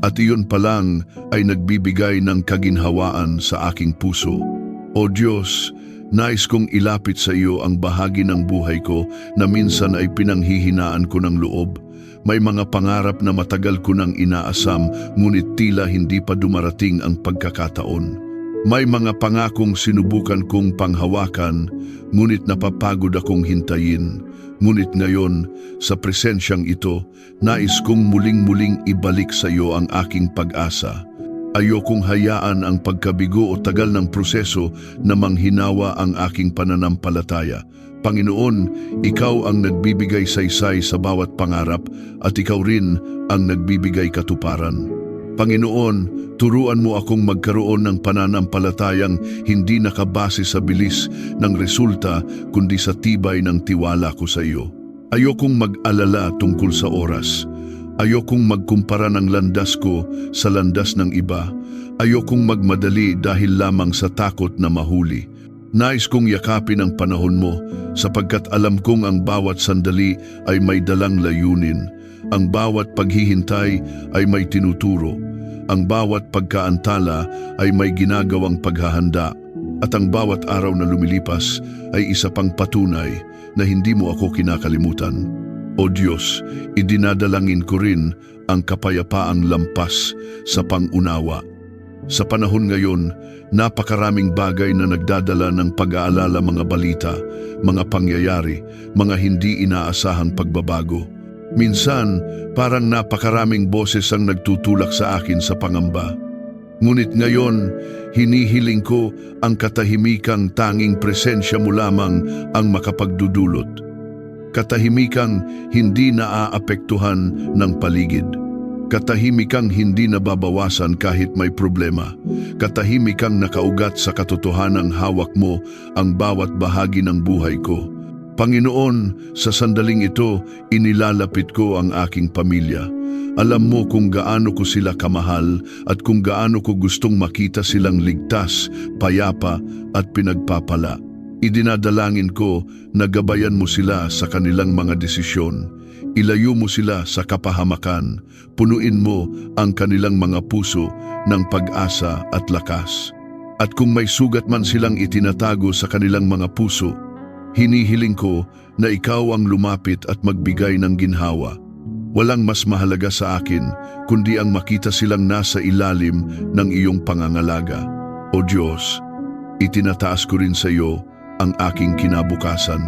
At iyon pa lang ay nagbibigay ng kaginhawaan sa aking puso. O Diyos, nais kong ilapit sa iyo ang bahagi ng buhay ko na minsan ay pinanghihinaan ko ng loob. May mga pangarap na matagal ko nang inaasam, ngunit tila hindi pa dumarating ang pagkakataon. May mga pangakong sinubukan kong panghawakan, ngunit napapagod akong hintayin. Ngunit ngayon, sa presensyang ito, nais kong muling-muling ibalik sa iyo ang aking pag-asa. Ayokong hayaan ang pagkabigo o tagal ng proseso na manghinawa ang aking pananampalataya. Panginoon, ikaw ang nagbibigay saysay sa bawat pangarap at ikaw rin ang nagbibigay katuparan. Panginoon, turuan mo akong magkaroon ng pananampalatayang hindi nakabase sa bilis ng resulta kundi sa tibay ng tiwala ko sa iyo. Ayokong mag-alala tungkol sa oras. Ayokong magkumpara ng landas ko sa landas ng iba. Ayokong magmadali dahil lamang sa takot na mahuli. Nais kong yakapin ang panahon mo sapagkat alam kong ang bawat sandali ay may dalang layunin. Ang bawat paghihintay ay may tinuturo. Ang bawat pagkaantala ay may ginagawang paghahanda. At ang bawat araw na lumilipas ay isa pang patunay na hindi mo ako kinakalimutan. O Diyos, idinadalangin ko rin ang kapayapaang lampas sa pangunawa. Sa panahon ngayon, napakaraming bagay na nagdadala ng pag-aalala, mga balita, mga pangyayari, mga hindi inaasahang pagbabago. Minsan, parang napakaraming boses ang nagtutulak sa akin sa pangamba. Ngunit ngayon, hinihiling ko ang katahimikang tanging presensya mo lamang ang makapagdudulot. Katahimikang hindi naaapektuhan ng paligid. Katahimikang hindi nababawasan kahit may problema. Katahimikang nakaugat sa katotohanang hawak mo ang bawat bahagi ng buhay ko. Panginoon, sa sandaling ito, inilalapit ko ang aking pamilya. Alam mo kung gaano ko sila kamahal at kung gaano ko gustong makita silang ligtas, payapa at pinagpapala. Idinadalangin ko na gabayan mo sila sa kanilang mga desisyon. Ilayo mo sila sa kapahamakan, punuin mo ang kanilang mga puso ng pag-asa at lakas. At kung may sugat man silang itinatago sa kanilang mga puso, hinihiling ko na ikaw ang lumapit at magbigay ng ginhawa. Walang mas mahalaga sa akin kundi ang makita silang nasa ilalim ng iyong pangangalaga. O Diyos, itinataas ko rin sa iyo ang aking kinabukasan.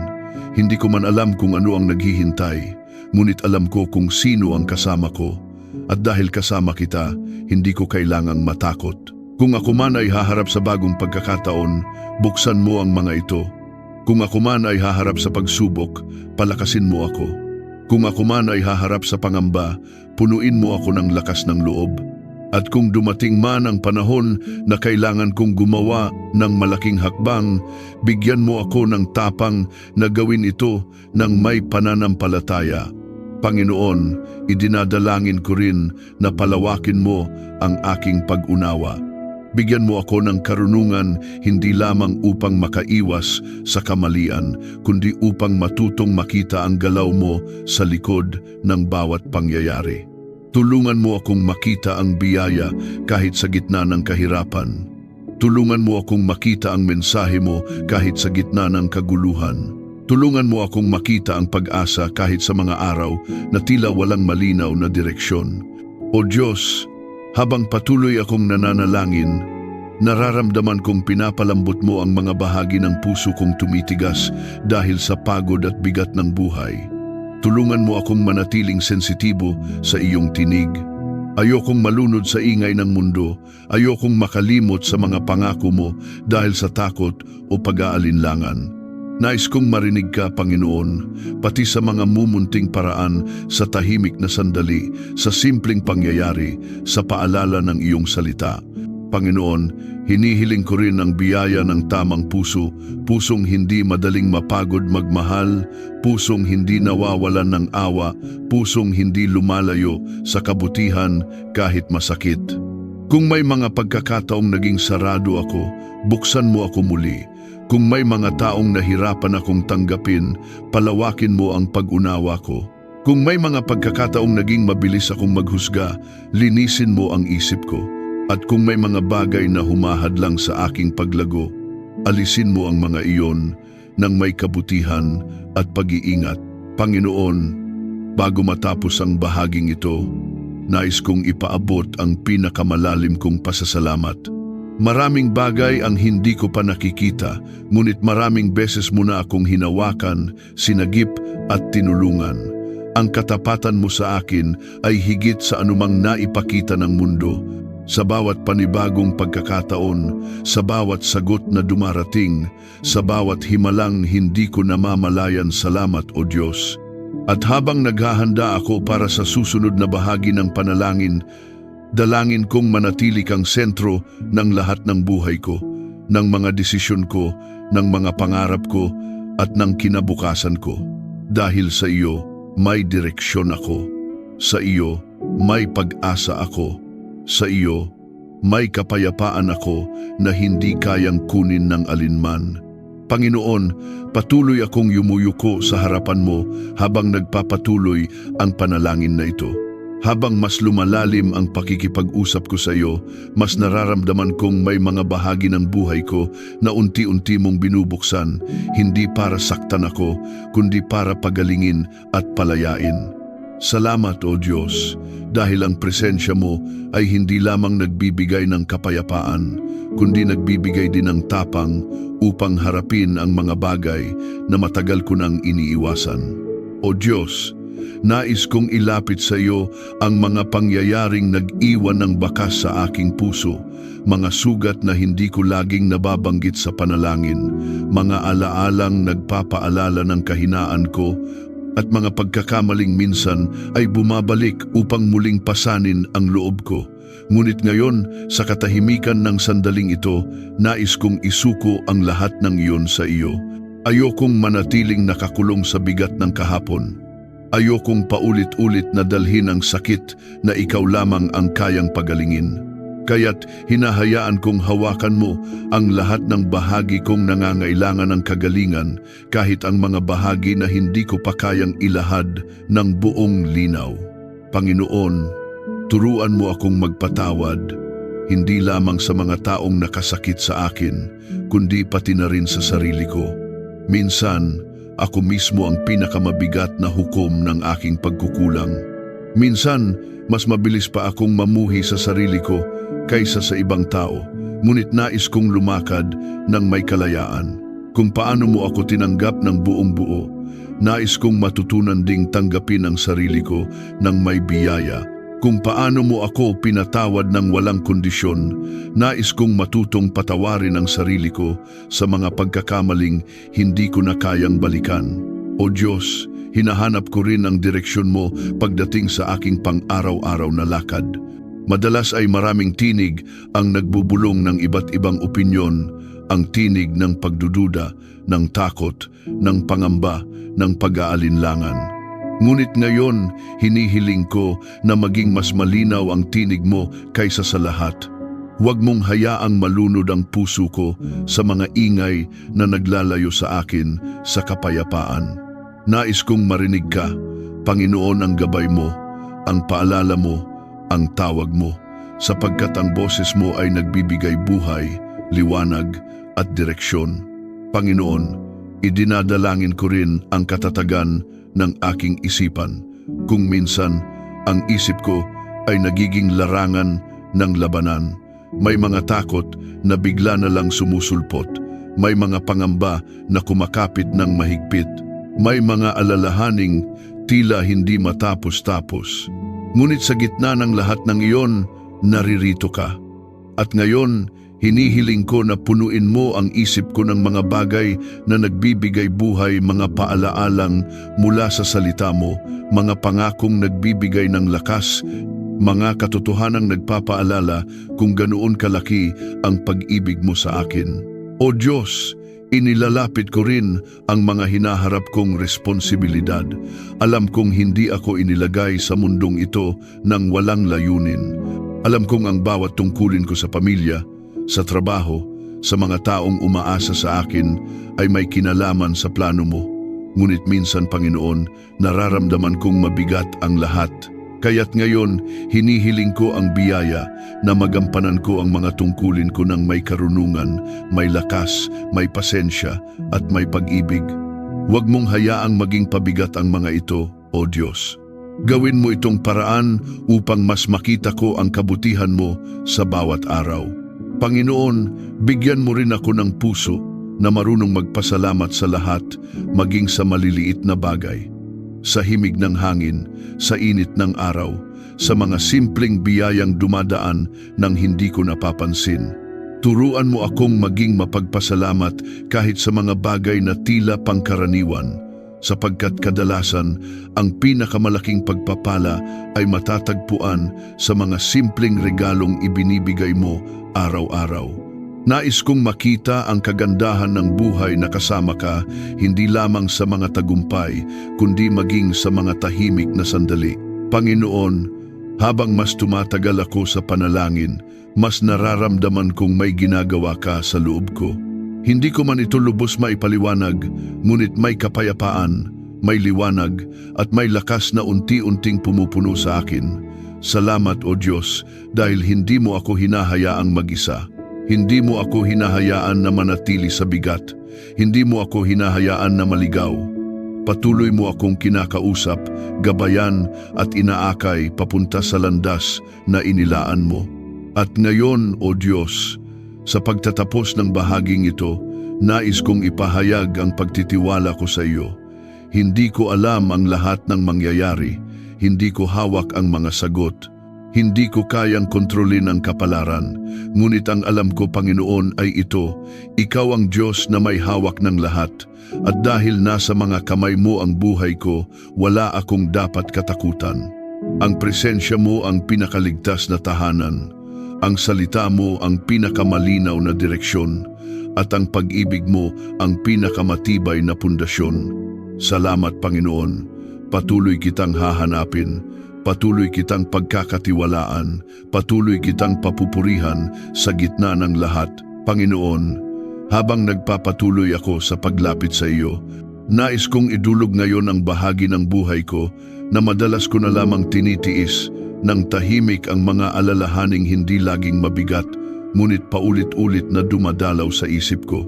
Hindi ko man alam kung ano ang naghihintay, ngunit alam ko kung sino ang kasama ko. At dahil kasama kita, hindi ko kailangang matakot. Kung ako man ay haharap sa bagong pagkakataon, buksan mo ang mga ito. Kung ako man ay haharap sa pagsubok, palakasin mo ako. Kung ako man ay haharap sa pangamba, punuin mo ako ng lakas ng loob. At kung dumating man ang panahon na kailangan kong gumawa ng malaking hakbang, bigyan mo ako ng tapang na gawin ito ng may pananampalataya. Panginoon, idinadalangin ko rin na palawakin mo ang aking pag-unawa. Bigyan mo ako ng karunungan hindi lamang upang makaiwas sa kamalian, kundi upang matutong makita ang galaw mo sa likod ng bawat pangyayari. Tulungan mo akong makita ang biyaya kahit sa gitna ng kahirapan. Tulungan mo akong makita ang mensahe mo kahit sa gitna ng kaguluhan. Tulungan mo akong makita ang pag-asa kahit sa mga araw na tila walang malinaw na direksyon. O Diyos, habang patuloy akong nananalangin, nararamdaman kong pinapalambot mo ang mga bahagi ng puso kong tumitigas dahil sa pagod at bigat ng buhay. Tulungan mo akong manatiling sensitibo sa iyong tinig. Ayokong malunod sa ingay ng mundo. Ayokong makalimot sa mga pangako mo dahil sa takot o pag-aalinlangan. Nais kong marinig ka, Panginoon, pati sa mga mumunting paraan, sa tahimik na sandali, sa simpleng pangyayari, sa paalala ng iyong salita. Panginoon, hinihiling ko rin ang biyaya ng tamang puso, pusong hindi madaling mapagod magmahal, pusong hindi nawawalan ng awa, pusong hindi lumalayo sa kabutihan kahit masakit. Kung may mga pagkakataong naging sarado ako, buksan mo ako muli. Kung may mga taong nahirapan akong tanggapin, palawakin mo ang pag-unawa ko. Kung may mga pagkakataong naging mabilis akong maghusga, linisin mo ang isip ko. At kung may mga bagay na humahadlang sa aking paglago, alisin mo ang mga iyon ng may kabutihan at pag-iingat. Panginoon, bago matapos ang bahaging ito, nais kong ipaabot ang pinakamalalim kong pasasalamat. Maraming bagay ang hindi ko pa nakikita, ngunit maraming beses mo na akong hinawakan, sinagip at tinulungan. Ang katapatan mo sa akin ay higit sa anumang naipakita ng mundo. Sa bawat panibagong pagkakataon, sa bawat sagot na dumarating, sa bawat himalang hindi ko namamalayan, salamat o Diyos. At habang naghahanda ako para sa susunod na bahagi ng panalangin, dalangin kong manatili kang sentro ng lahat ng buhay ko, ng mga desisyon ko, ng mga pangarap ko, at ng kinabukasan ko. Dahil sa iyo, may direksyon ako. Sa iyo, may pag-asa ako. Sa iyo, may kapayapaan ako na hindi kayang kunin ng alinman. Panginoon, patuloy akong yumuyuko sa harapan mo habang nagpapatuloy ang panalangin na ito. Habang mas lumalalim ang pakikipag-usap ko sa iyo, mas nararamdaman kong may mga bahagi ng buhay ko na unti-unti mong binubuksan, hindi para saktan ako, kundi para pagalingin at palayain. Salamat, O Diyos, dahil ang presensya mo ay hindi lamang nagbibigay ng kapayapaan, kundi nagbibigay din ng tapang upang harapin ang mga bagay na matagal ko nang iniiwasan. O Diyos, nais kong ilapit sa iyo ang mga pangyayaring nag-iwan ng bakas sa aking puso, mga sugat na hindi ko laging nababanggit sa panalangin, mga alaalang nagpapaalala ng kahinaan ko, at mga pagkakamaling minsan ay bumabalik upang muling pasanin ang loob ko. Ngunit ngayon, sa katahimikan ng sandaling ito, nais kong isuko ang lahat ng iyon sa iyo. Ayokong manatiling nakakulong sa bigat ng kahapon. Ayokong paulit-ulit na dalhin ang sakit na ikaw lamang ang kayang pagalingin. Kaya't hinahayaan kong hawakan mo ang lahat ng bahagi kong nangangailangan ng kagalingan, kahit ang mga bahagi na hindi ko pa kayang ilahad ng buong linaw. Panginoon, turuan mo akong magpatawad, hindi lamang sa mga taong nakasakit sa akin, kundi pati na rin sa sarili ko. Minsan, ako mismo ang pinakamabigat na hukom ng aking pagkukulang. Minsan, mas mabilis pa akong mamuhi sa sarili ko kaysa sa ibang tao, ngunit nais kong lumakad ng may kalayaan. Kung paano mo ako tinanggap ng buong buo, nais kong matutunan ding tanggapin ang sarili ko ng may biyaya. Kung paano mo ako pinatawad ng walang kondisyon, nais kong matutong patawarin ang sarili ko sa mga pagkakamaling hindi ko na kayang balikan. O Diyos, hinahanap ko rin ang direksyon mo pagdating sa aking pang-araw-araw na lakad. Madalas ay maraming tinig ang nagbubulong ng iba't ibang opinyon, ang tinig ng pagdududa, ng takot, ng pangamba, ng pag-aalinlangan. Ngunit ngayon, hinihiling ko na maging mas malinaw ang tinig mo kaysa sa lahat. Huwag mong hayaang malunod ang puso ko sa mga ingay na naglalayo sa akin sa kapayapaan. Nais kong marinig ka, Panginoon, ang gabay mo, ang paalala mo, ang tawag mo, sapagkat ang boses mo ay nagbibigay buhay, liwanag at direksyon. Panginoon, idinadalangin ko rin ang katatagan ng aking isipan. Kung minsan, ang isip ko ay nagiging larangan ng labanan. May mga takot na bigla na lang sumusulpot. May mga pangamba na kumakapit ng mahigpit. May mga alalahaning tila hindi matapos-tapos. Ngunit sa gitna ng lahat ng iyon, naririto ka. At ngayon, hinihiling ko na punuin mo ang isip ko ng mga bagay na nagbibigay buhay, mga paalaalang mula sa salita mo, mga pangakong nagbibigay ng lakas, mga katotohanang nagpapaalala kung ganoon kalaki ang pag-ibig mo sa akin. O Diyos, inilalapit ko rin ang mga hinaharap kong responsibilidad. Alam kong hindi ako inilagay sa mundong ito ng walang layunin. Alam kong ang bawat tungkulin ko sa pamilya, sa trabaho, sa mga taong umaasa sa akin ay may kinalaman sa plano mo. Ngunit minsan, Panginoon, nararamdaman kong mabigat ang lahat. Kaya't ngayon, hinihiling ko ang biyaya na magampanan ko ang mga tungkulin ko ng may karunungan, may lakas, may pasensya, at may pag-ibig. Huwag mong hayaang maging pabigat ang mga ito, O Diyos. Gawin mo itong paraan upang mas makita ko ang kabutihan mo sa bawat araw. Panginoon, bigyan mo rin ako ng puso na marunong magpasalamat sa lahat, maging sa maliliit na bagay. Sa himig ng hangin, sa init ng araw, sa mga simpleng biyayang dumadaan nang hindi ko napapansin. Turuan mo akong maging mapagpasalamat kahit sa mga bagay na tila pangkaraniwan, sapagkat kadalasan ang pinakamalaking pagpapala ay matatagpuan sa mga simpleng regalong ibinibigay mo araw-araw. Nais kong makita ang kagandahan ng buhay na kasama ka, hindi lamang sa mga tagumpay, kundi maging sa mga tahimik na sandali. Panginoon, habang mas tumatagal ako sa panalangin, mas nararamdaman kong may ginagawa ka sa loob ko. Hindi ko man ito lubos maipaliwanag, ngunit may kapayapaan, may liwanag, at may lakas na unti-unting pumupuno sa akin. Salamat, O Diyos, dahil hindi mo ako hinahayaang mag-isa. Hindi mo ako hinahayaan na manatili sa bigat. Hindi mo ako hinahayaan na maligaw. Patuloy mo akong kinakausap, gabayan at inaakay papunta sa landas na inilaan mo. At ngayon, O Diyos, sa pagtatapos ng bahaging ito, nais kong ipahayag ang pagtitiwala ko sa iyo. Hindi ko alam ang lahat ng mangyayari, hindi ko hawak ang mga sagot, hindi ko kayang kontrolin ang kapalaran, ngunit ang alam ko, Panginoon, ay ito, Ikaw ang Diyos na may hawak ng lahat, at dahil nasa mga kamay mo ang buhay ko, wala akong dapat katakutan. Ang presensya mo ang pinakaligtas na tahanan, ang salita mo ang pinakamalinaw na direksyon, at ang pag-ibig mo ang pinakamatibay na pundasyon. Salamat, Panginoon. Patuloy kitang hahanapin, patuloy kitang pagkakatiwalaan, patuloy kitang papupurihan sa gitna ng lahat. Panginoon, habang nagpapatuloy ako sa paglapit sa iyo, nais kong idulog ngayon ang bahagi ng buhay ko na madalas ko na lamang tinitiis ng tahimik ang mga alalahaning hindi laging mabigat, ngunit paulit-ulit na dumadalaw sa isip ko.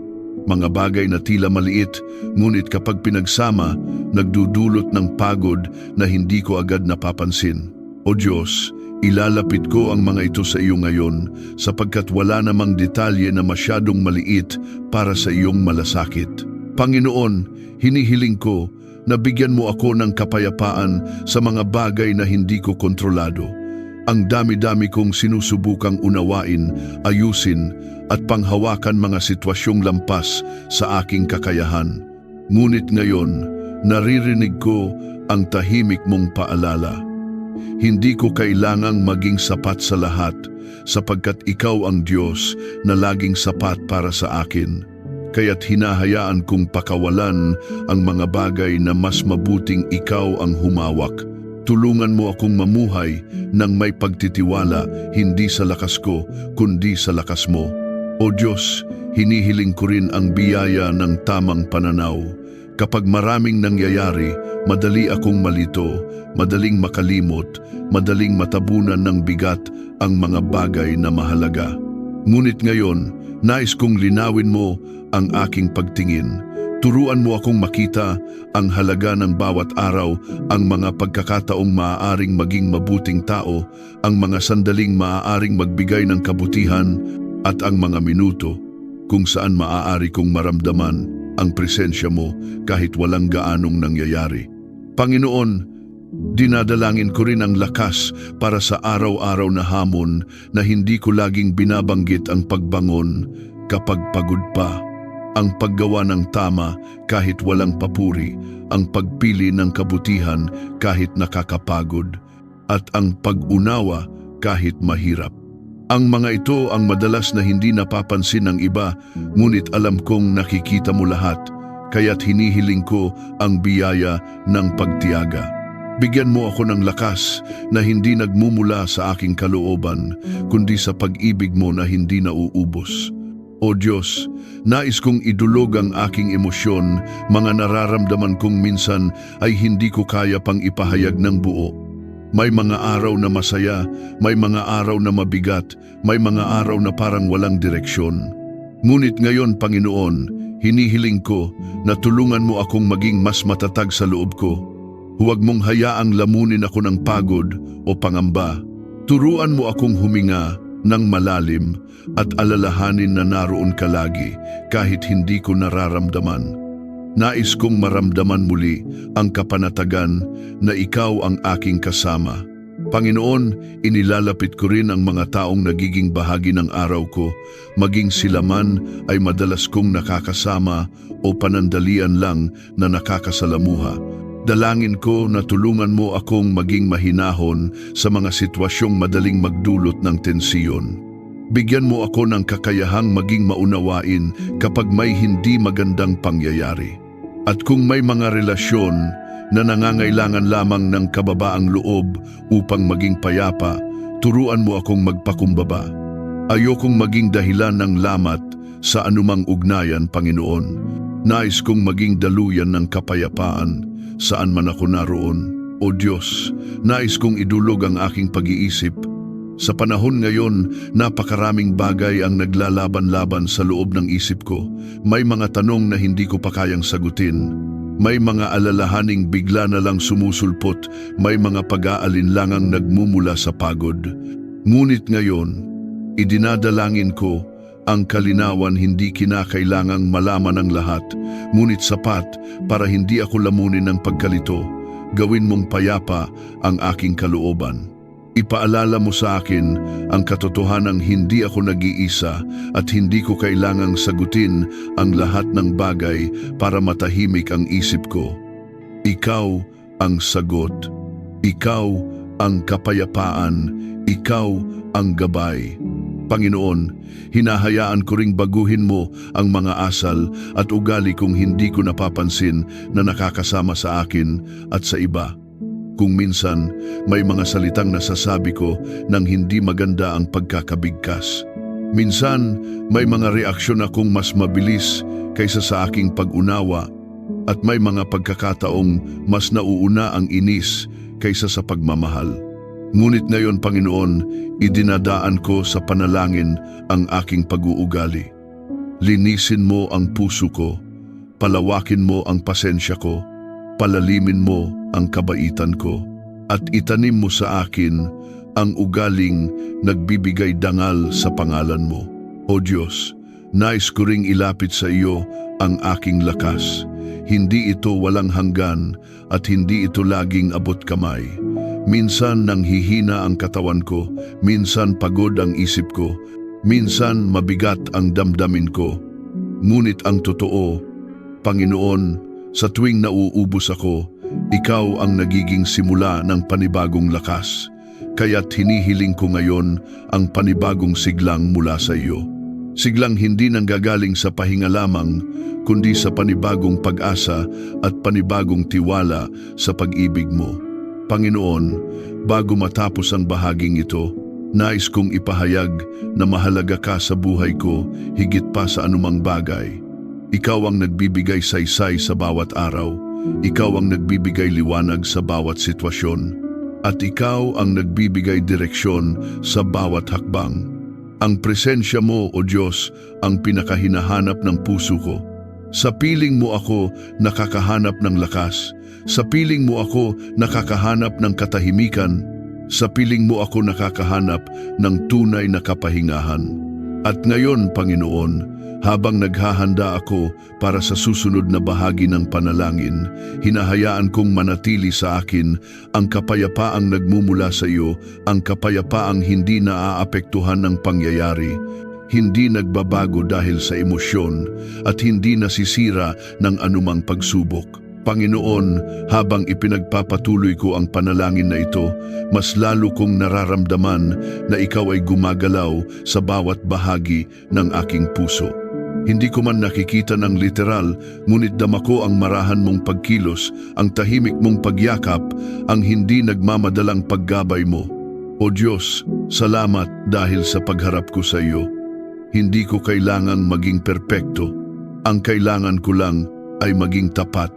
Mga bagay na tila maliit, ngunit kapag pinagsama, nagdudulot ng pagod na hindi ko agad napapansin. O Diyos, ilalapit ko ang mga ito sa iyo ngayon, sapagkat wala namang detalye na masyadong maliit para sa iyong malasakit. Panginoon, hinihiling ko na bigyan mo ako ng kapayapaan sa mga bagay na hindi ko kontrolado. Ang dami-dami kong sinusubukang unawain, ayusin, at panghawakan mga sitwasyong lampas sa aking kakayahan. Ngunit ngayon, naririnig ko ang tahimik mong paalala. Hindi ko kailangang maging sapat sa lahat, sapagkat ikaw ang Diyos na laging sapat para sa akin. Kaya't hinahayaan kong pakawalan ang mga bagay na mas mabuting ikaw ang humawak. Tulungan mo akong mamuhay ng may pagtitiwala, hindi sa lakas ko, kundi sa lakas mo. O Diyos, hinihiling ko rin ang biyaya ng tamang pananaw. Kapag maraming nangyayari, madali akong malito, madaling makalimot, madaling matabunan ng bigat ang mga bagay na mahalaga. Ngunit ngayon, nais kong linawin mo ang aking pagtingin. Turuan mo akong makita ang halaga ng bawat araw, ang mga pagkakataong maaaring maging mabuting tao, ang mga sandaling maaaring magbigay ng kabutihan, at ang mga minuto kung saan maaari kong maramdaman ang presensya mo kahit walang gaanong nangyayari. Panginoon, dinadalangin ko rin ang lakas para sa araw-araw na hamon na hindi ko laging binabanggit ang pagbangon kapag pagod pa, ang paggawa ng tama kahit walang papuri, ang pagpili ng kabutihan kahit nakakapagod, at ang pag-unawa kahit mahirap. Ang mga ito ang madalas na hindi napapansin ng iba, ngunit alam kong nakikita mo lahat, kaya't hinihiling ko ang biyaya ng pagtiyaga. Bigyan mo ako ng lakas na hindi nagmumula sa aking kalooban, kundi sa pag-ibig mo na hindi nauubos. O Diyos, nais kong idulog ang aking emosyon, mga nararamdaman kong minsan ay hindi ko kaya pang ipahayag ng buo. May mga araw na masaya, may mga araw na mabigat, may mga araw na parang walang direksyon. Ngunit ngayon, Panginoon, hinihiling ko na tulungan mo akong maging mas matatag sa loob ko. Huwag mong hayaang lamunin ako ng pagod o pangamba. Turuan mo akong huminga ng malalim at alalahanin na naroon ka lagi kahit hindi ko nararamdaman. Nais kong maramdaman muli ang kapanatagan na ikaw ang aking kasama. Panginoon, inilalapit ko rin ang mga taong nagiging bahagi ng araw ko, maging sila man ay madalas kong nakakasama o panandalian lang na nakakasalamuha. Dalangin ko na tulungan mo akong maging mahinahon sa mga sitwasyong madaling magdulot ng tensiyon. Bigyan mo ako ng kakayahang maging maunawain kapag may hindi magandang pangyayari. At kung may mga relasyon na nangangailangan lamang ng kababaang loob upang maging payapa, turuan mo akong magpakumbaba. Ayokong maging dahilan ng lamat sa anumang ugnayan, Panginoon. Nais kong maging daluyan ng kapayapaan saan man ako naroon. O Diyos, nais kong idulog ang aking pag-iisip. Sa panahon ngayon, napakaraming bagay ang naglalaban-laban sa loob ng isip ko. May mga tanong na hindi ko pa kayang sagutin. May mga alalahaning bigla na lang sumusulpot, may mga pag-aalinlangang nagmumula sa pagod. Ngunit ngayon, idinadalangin ko ang kalinawan hindi kinakailangang malaman ng lahat, ngunit sapat para hindi ako lamunin ng pagkalito. Gawin mong payapa ang aking kalooban. Ipaalala mo sa akin ang katotohanang hindi ako nag-iisa at hindi ko kailangang sagutin ang lahat ng bagay para matahimik ang isip ko. Ikaw ang sagot. Ikaw ang kapayapaan. Ikaw ang gabay. Panginoon, hinahayaan ko ring baguhin mo ang mga asal at ugali kong hindi ko napapansin na nakakasama sa akin at sa iba. Kung minsan, may mga salitang nasasabi ko nang hindi maganda ang pagkakabigkas. Minsan, may mga reaksyon akong mas mabilis kaysa sa aking pag-unawa at may mga pagkakataong mas nauuna ang inis kaysa sa pagmamahal. Ngunit ngayon, Panginoon, idinadaan ko sa panalangin ang aking pag-uugali. Linisin mo ang puso ko, palawakin mo ang pasensya ko, palalimin mo ang kabaitan ko, at itanim mo sa akin ang ugaling nagbibigay dangal sa pangalan mo. O Diyos, nais ko ring ilapit sa iyo ang aking lakas. Hindi ito walang hanggan at hindi ito laging abot kamay. Minsan nanghihina ang katawan ko, minsan pagod ang isip ko, minsan mabigat ang damdamin ko. Ngunit ang totoo, Panginoon, sa tuwing nauubos ako, ikaw ang nagiging simula ng panibagong lakas. Kaya't hinihiling ko ngayon ang panibagong siglang mula sa iyo. Siglang hindi nanggagaling sa pahinga lamang, kundi sa panibagong pag-asa at panibagong tiwala sa pag-ibig mo. Panginoon, bago matapos ang bahaging ito, nais kong ipahayag na mahalaga ka sa buhay ko higit pa sa anumang bagay. Ikaw ang nagbibigay saysay sa bawat araw. Ikaw ang nagbibigay liwanag sa bawat sitwasyon. At ikaw ang nagbibigay direksyon sa bawat hakbang. Ang presensya mo, O Diyos, ang pinakahinahanap ng puso ko. Sa piling mo ako nakakahanap ng lakas. Sa piling mo ako nakakahanap ng katahimikan. Sa piling mo ako nakakahanap ng tunay na kapahingahan. At ngayon, Panginoon, habang naghahanda ako para sa susunod na bahagi ng panalangin, hinahayaan kong manatili sa akin ang kapayapaang nagmumula sa iyo, ang kapayapaang hindi naaapektuhan ng pangyayari, hindi nagbabago dahil sa emosyon, at hindi nasisira ng anumang pagsubok. Panginoon, habang ipinagpapatuloy ko ang panalangin na ito, mas lalo kong nararamdaman na ikaw ay gumagalaw sa bawat bahagi ng aking puso. Hindi ko man nakikita ng literal, ngunit dama ko ang marahan mong pagkilos, ang tahimik mong pagyakap, ang hindi nagmamadalang paggabay mo. O Diyos, salamat dahil sa pagharap ko sa iyo. Hindi ko kailangang maging perpekto. Ang kailangan ko lang ay maging tapat.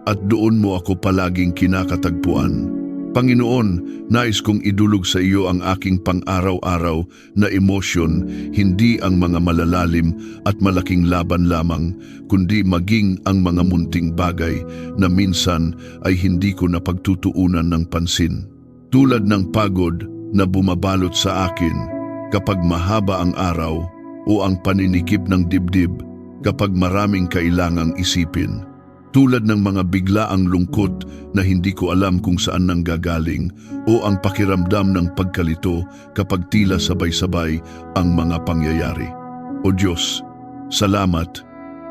At doon mo ako palaging kinakatagpuan. Panginoon, nais kong idulog sa iyo ang aking pang-araw-araw na emosyon, hindi ang mga malalalim at malaking laban lamang, kundi maging ang mga munting bagay na minsan ay hindi ko napagtutuunan ng pansin. Tulad ng pagod na bumabalot sa akin kapag mahaba ang araw o ang paninikip ng dibdib kapag maraming kailangang isipin. Tulad ng mga biglaang lungkot na hindi ko alam kung saan nanggagaling o ang pakiramdam ng pagkalito kapag tila sabay-sabay ang mga pangyayari. O Diyos, salamat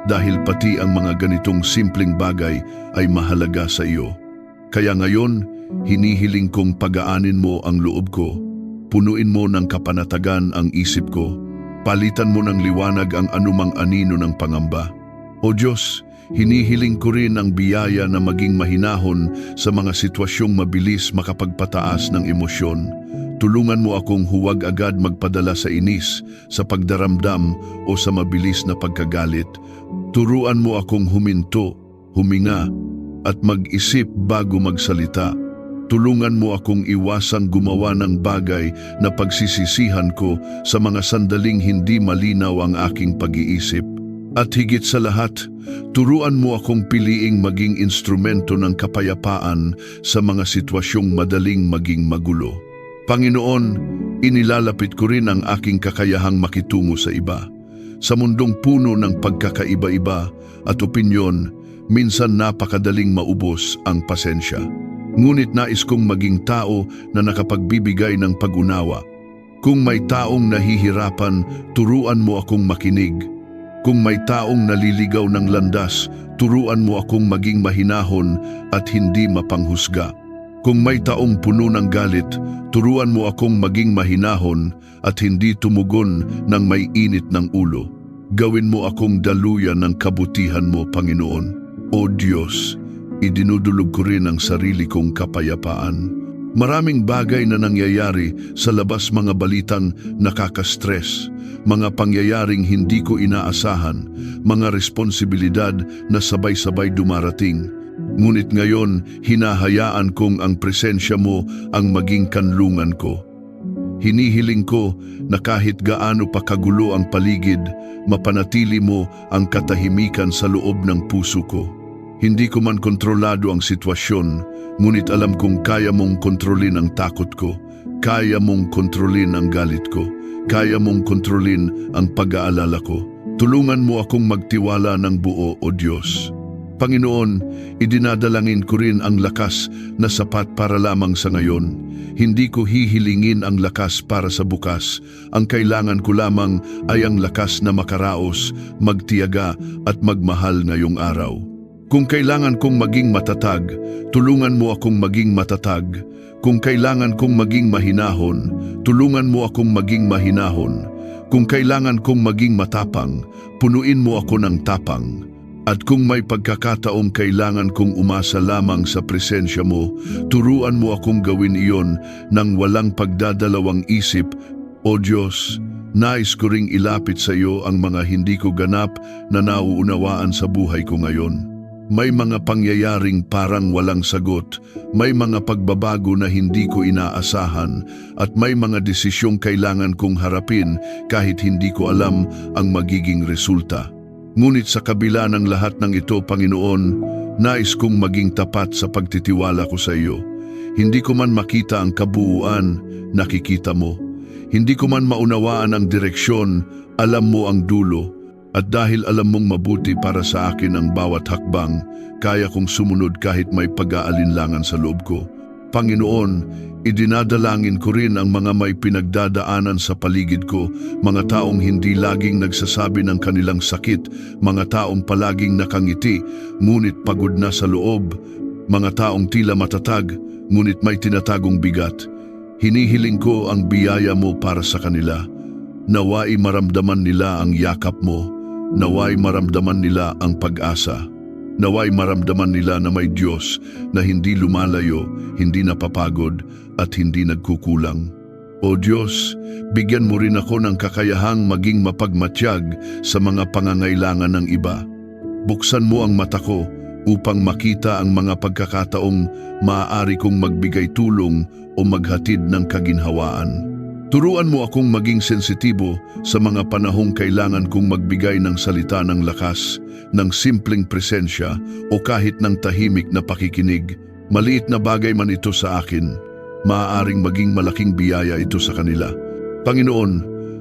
dahil pati ang mga ganitong simpleng bagay ay mahalaga sa iyo. Kaya ngayon, hinihiling kong pagaanin mo ang loob ko, punuin mo ng kapanatagan ang isip ko, palitan mo ng liwanag ang anumang anino ng pangamba. O Diyos, hinihiling ko rin ang biyaya na maging mahinahon sa mga sitwasyong mabilis makapagpataas ng emosyon. Tulungan mo akong huwag agad magpadala sa inis, sa pagdaramdam o sa mabilis na pagkagalit. Turuan mo akong huminto, huminga, at mag-isip bago magsalita. Tulungan mo akong iwasang gumawa ng bagay na pagsisisihan ko sa mga sandaling hindi malinaw ang aking pag-iisip. At higit sa lahat, turuan mo akong piliing maging instrumento ng kapayapaan sa mga sitwasyong madaling maging magulo. Panginoon, inilalapit ko rin ang aking kakayahang makitungo sa iba. Sa mundong puno ng pagkakaiba-iba at opinyon, minsan napakadaling maubos ang pasensya. Ngunit nais kong maging tao na nakapagbibigay ng pag-unawa. Kung may taong nahihirapan, turuan mo akong makinig. Kung may taong naliligaw ng landas, turuan mo akong maging mahinahon at hindi mapanghusga. Kung may taong puno ng galit, turuan mo akong maging mahinahon at hindi tumugon ng may init ng ulo. Gawin mo akong daluyan ng kabutihan mo, Panginoon. O Diyos, idinudulog ko rin ang sarili kong kapayapaan. Maraming bagay na nangyayari sa labas, mga balitang nakaka-stress, mga pangyayaring hindi ko inaasahan, mga responsibilidad na sabay-sabay dumarating. Ngunit ngayon, hinahayaan kong ang presensya mo ang maging kanlungan ko. Hinihiling ko na kahit gaano pa kagulo ang paligid, mapanatili mo ang katahimikan sa loob ng puso ko. Hindi ko man kontrolado ang sitwasyon, ngunit alam kong kaya mong kontrolin ang takot ko, kaya mong kontrolin ang galit ko, kaya mong kontrolin ang pag-aalala ko. Tulungan mo akong magtiwala ng buo, O Diyos. Panginoon, idinadalangin ko rin ang lakas na sapat para lamang sa ngayon. Hindi ko hihilingin ang lakas para sa bukas. Ang kailangan ko lamang ay ang lakas na makaraos, magtiyaga at magmahal ngayong araw. Kung kailangan kong maging matatag, tulungan mo akong maging matatag. Kung kailangan kong maging mahinahon, tulungan mo akong maging mahinahon. Kung kailangan kong maging matapang, punuin mo ako ng tapang. At kung may pagkakataong kailangan kong umasa lamang sa presensya mo, turuan mo akong gawin iyon nang walang pagdadalawang isip. O Diyos, nais ko ring ilapit sa iyo ang mga hindi ko ganap na nauunawaan sa buhay ko ngayon. May mga pangyayaring parang walang sagot, may mga pagbabago na hindi ko inaasahan, at may mga desisyong kailangan kong harapin kahit hindi ko alam ang magiging resulta. Ngunit sa kabila ng lahat ng ito, Panginoon, nais kong maging tapat sa pagtitiwala ko sa iyo. Hindi ko man makita ang kabuuan, nakikita mo. Hindi ko man maunawaan ang direksyon, alam mo ang dulo. At dahil alam mong mabuti para sa akin ang bawat hakbang, kaya kong sumunod kahit may pag-aalinlangan sa loob ko. Panginoon, idinadalangin ko rin ang mga may pinagdadaanan sa paligid ko, mga taong hindi laging nagsasabi ng kanilang sakit, mga taong palaging nakangiti, ngunit pagod na sa loob, mga taong tila matatag, ngunit may tinatagong bigat. Hinihiling ko ang biyaya mo para sa kanila. Nawa'y maramdaman nila ang yakap mo, nawa'y maramdaman nila ang pag-asa. Nawa'y maramdaman nila na may Diyos na hindi lumalayo, hindi napapagod at hindi nagkukulang. O Diyos, bigyan mo rin ako ng kakayahang maging mapagmatyag sa mga pangangailangan ng iba. Buksan mo ang mata ko upang makita ang mga pagkakataong maaari kong magbigay tulong o maghatid ng kaginhawaan. Turuan mo akong maging sensitibo sa mga panahong kailangan kong magbigay ng salita ng lakas, ng simpleng presensya o kahit ng tahimik na pakikinig. Maliit na bagay man ito sa akin, maaaring maging malaking biyaya ito sa kanila. Panginoon,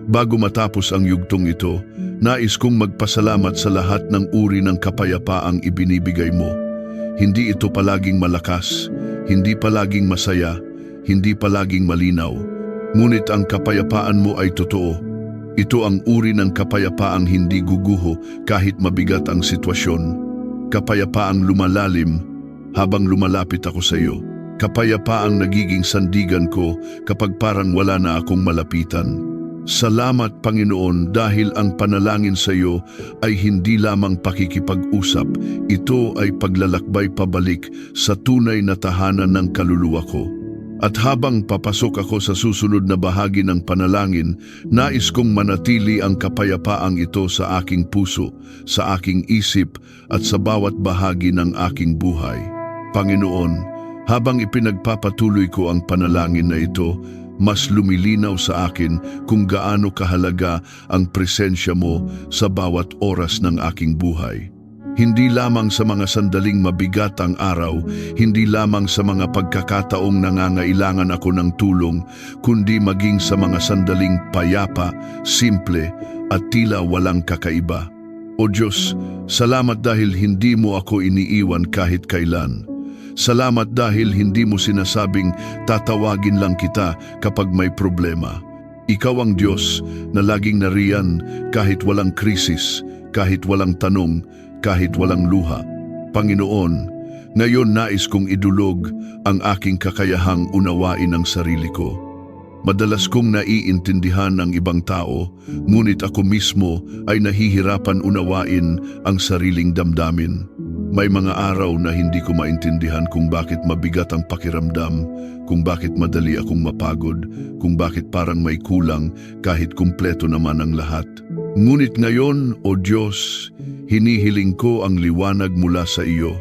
bago matapos ang yugtong ito, nais kong magpasalamat sa lahat ng uri ng kapayapaang ibinibigay mo. Hindi ito palaging malakas, hindi palaging masaya, hindi palaging malinaw. Ngunit ang kapayapaan mo ay totoo. Ito ang uri ng kapayapaang hindi guguho kahit mabigat ang sitwasyon. Kapayapaang lumalalim habang lumalapit ako sa iyo. Kapayapaang nagiging sandigan ko kapag parang wala na akong malapitan. Salamat, Panginoon, dahil ang panalangin sa iyo ay hindi lamang pakikipag-usap. Ito ay paglalakbay pabalik sa tunay na tahanan ng kaluluwa ko. At habang papasok ako sa susunod na bahagi ng panalangin, nais kong manatili ang kapayapaang ito sa aking puso, sa aking isip at sa bawat bahagi ng aking buhay. Panginoon, habang ipinagpapatuloy ko ang panalangin na ito, mas lumilinaw sa akin kung gaano kahalaga ang presensya mo sa bawat oras ng aking buhay. Hindi lamang sa mga sandaling mabigat ang araw, hindi lamang sa mga pagkakataong nangangailangan ako ng tulong, kundi maging sa mga sandaling payapa, simple at tila walang kakaiba. O Diyos, salamat dahil hindi mo ako iniiwan kahit kailan. Salamat dahil hindi mo sinasabing tatawagin lang kita kapag may problema. Ikaw ang Diyos na laging nariyan kahit walang krisis, kahit walang tanong, kahit walang luha. Panginoon, ngayon nais kong idulog ang aking kakayahang unawain ang sarili ko. Madalas kong naiintindihan ang ibang tao, ngunit ako mismo ay nahihirapan unawain ang sariling damdamin. May mga araw na hindi ko maintindihan kung bakit mabigat ang pakiramdam, kung bakit madali akong mapagod, kung bakit parang may kulang kahit kumpleto naman ang lahat. Ngunit ngayon, O Diyos, hinihiling ko ang liwanag mula sa iyo.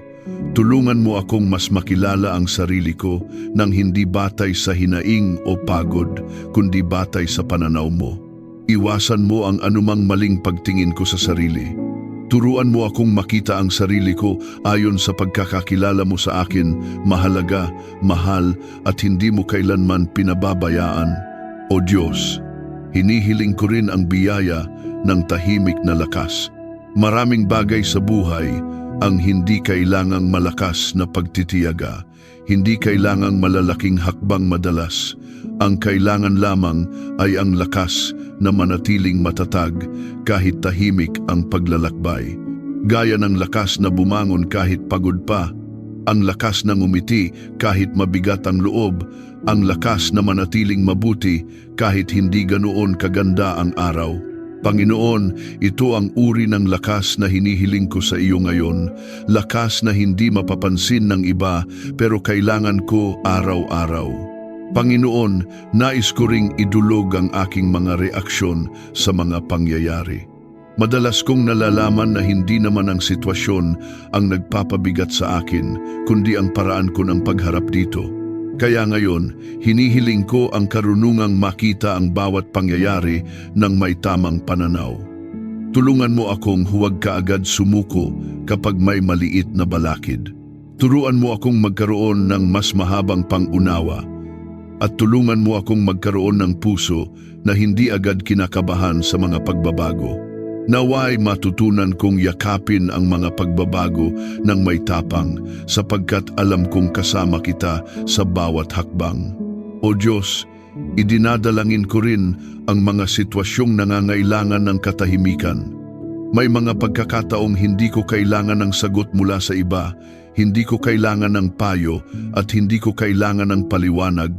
Tulungan mo akong mas makilala ang sarili ko nang hindi batay sa hinaing o pagod, kundi batay sa pananaw mo. Iwasan mo ang anumang maling pagtingin ko sa sarili. Turuan mo akong makita ang sarili ko ayon sa pagkakakilala mo sa akin, mahalaga, mahal at hindi mo kailanman pinababayaan. O Diyos, hinihiling ko rin ang biyaya ng tahimik na lakas. Maraming bagay sa buhay ang hindi kailangang malakas na pagtitiyaga, hindi kailangang malalaking hakbang madalas. Ang kailangan lamang ay ang lakas na manatiling matatag kahit tahimik ang paglalakbay. Gaya ng lakas na bumangon kahit pagod pa, ang lakas na ngumiti kahit mabigat ang loob, ang lakas na manatiling mabuti kahit hindi ganoon kaganda ang araw. Panginoon, ito ang uri ng lakas na hinihiling ko sa iyo ngayon, lakas na hindi mapapansin ng iba pero kailangan ko araw-araw. Panginoon, nais ko ring idulog ang aking mga reaksyon sa mga pangyayari. Madalas kong nalalaman na hindi naman ang sitwasyon ang nagpapabigat sa akin, kundi ang paraan ko ng pagharap dito. Kaya ngayon, hinihiling ko ang karunungang makita ang bawat pangyayari ng may tamang pananaw. Tulungan mo akong huwag kaagad sumuko kapag may maliit na balakid. Turuan mo akong magkaroon ng mas mahabang pangunawa. At tulungan mo akong magkaroon ng puso na hindi agad kinakabahan sa mga pagbabago. Naway matutunan kong yakapin ang mga pagbabago ng may tapang sapagkat alam kong kasama kita sa bawat hakbang. O Diyos, idinadalangin ko rin ang mga sitwasyong nangangailangan ng katahimikan. May mga pagkakataong hindi ko kailangan ng sagot mula sa iba, hindi ko kailangan ng payo at hindi ko kailangan ng paliwanag.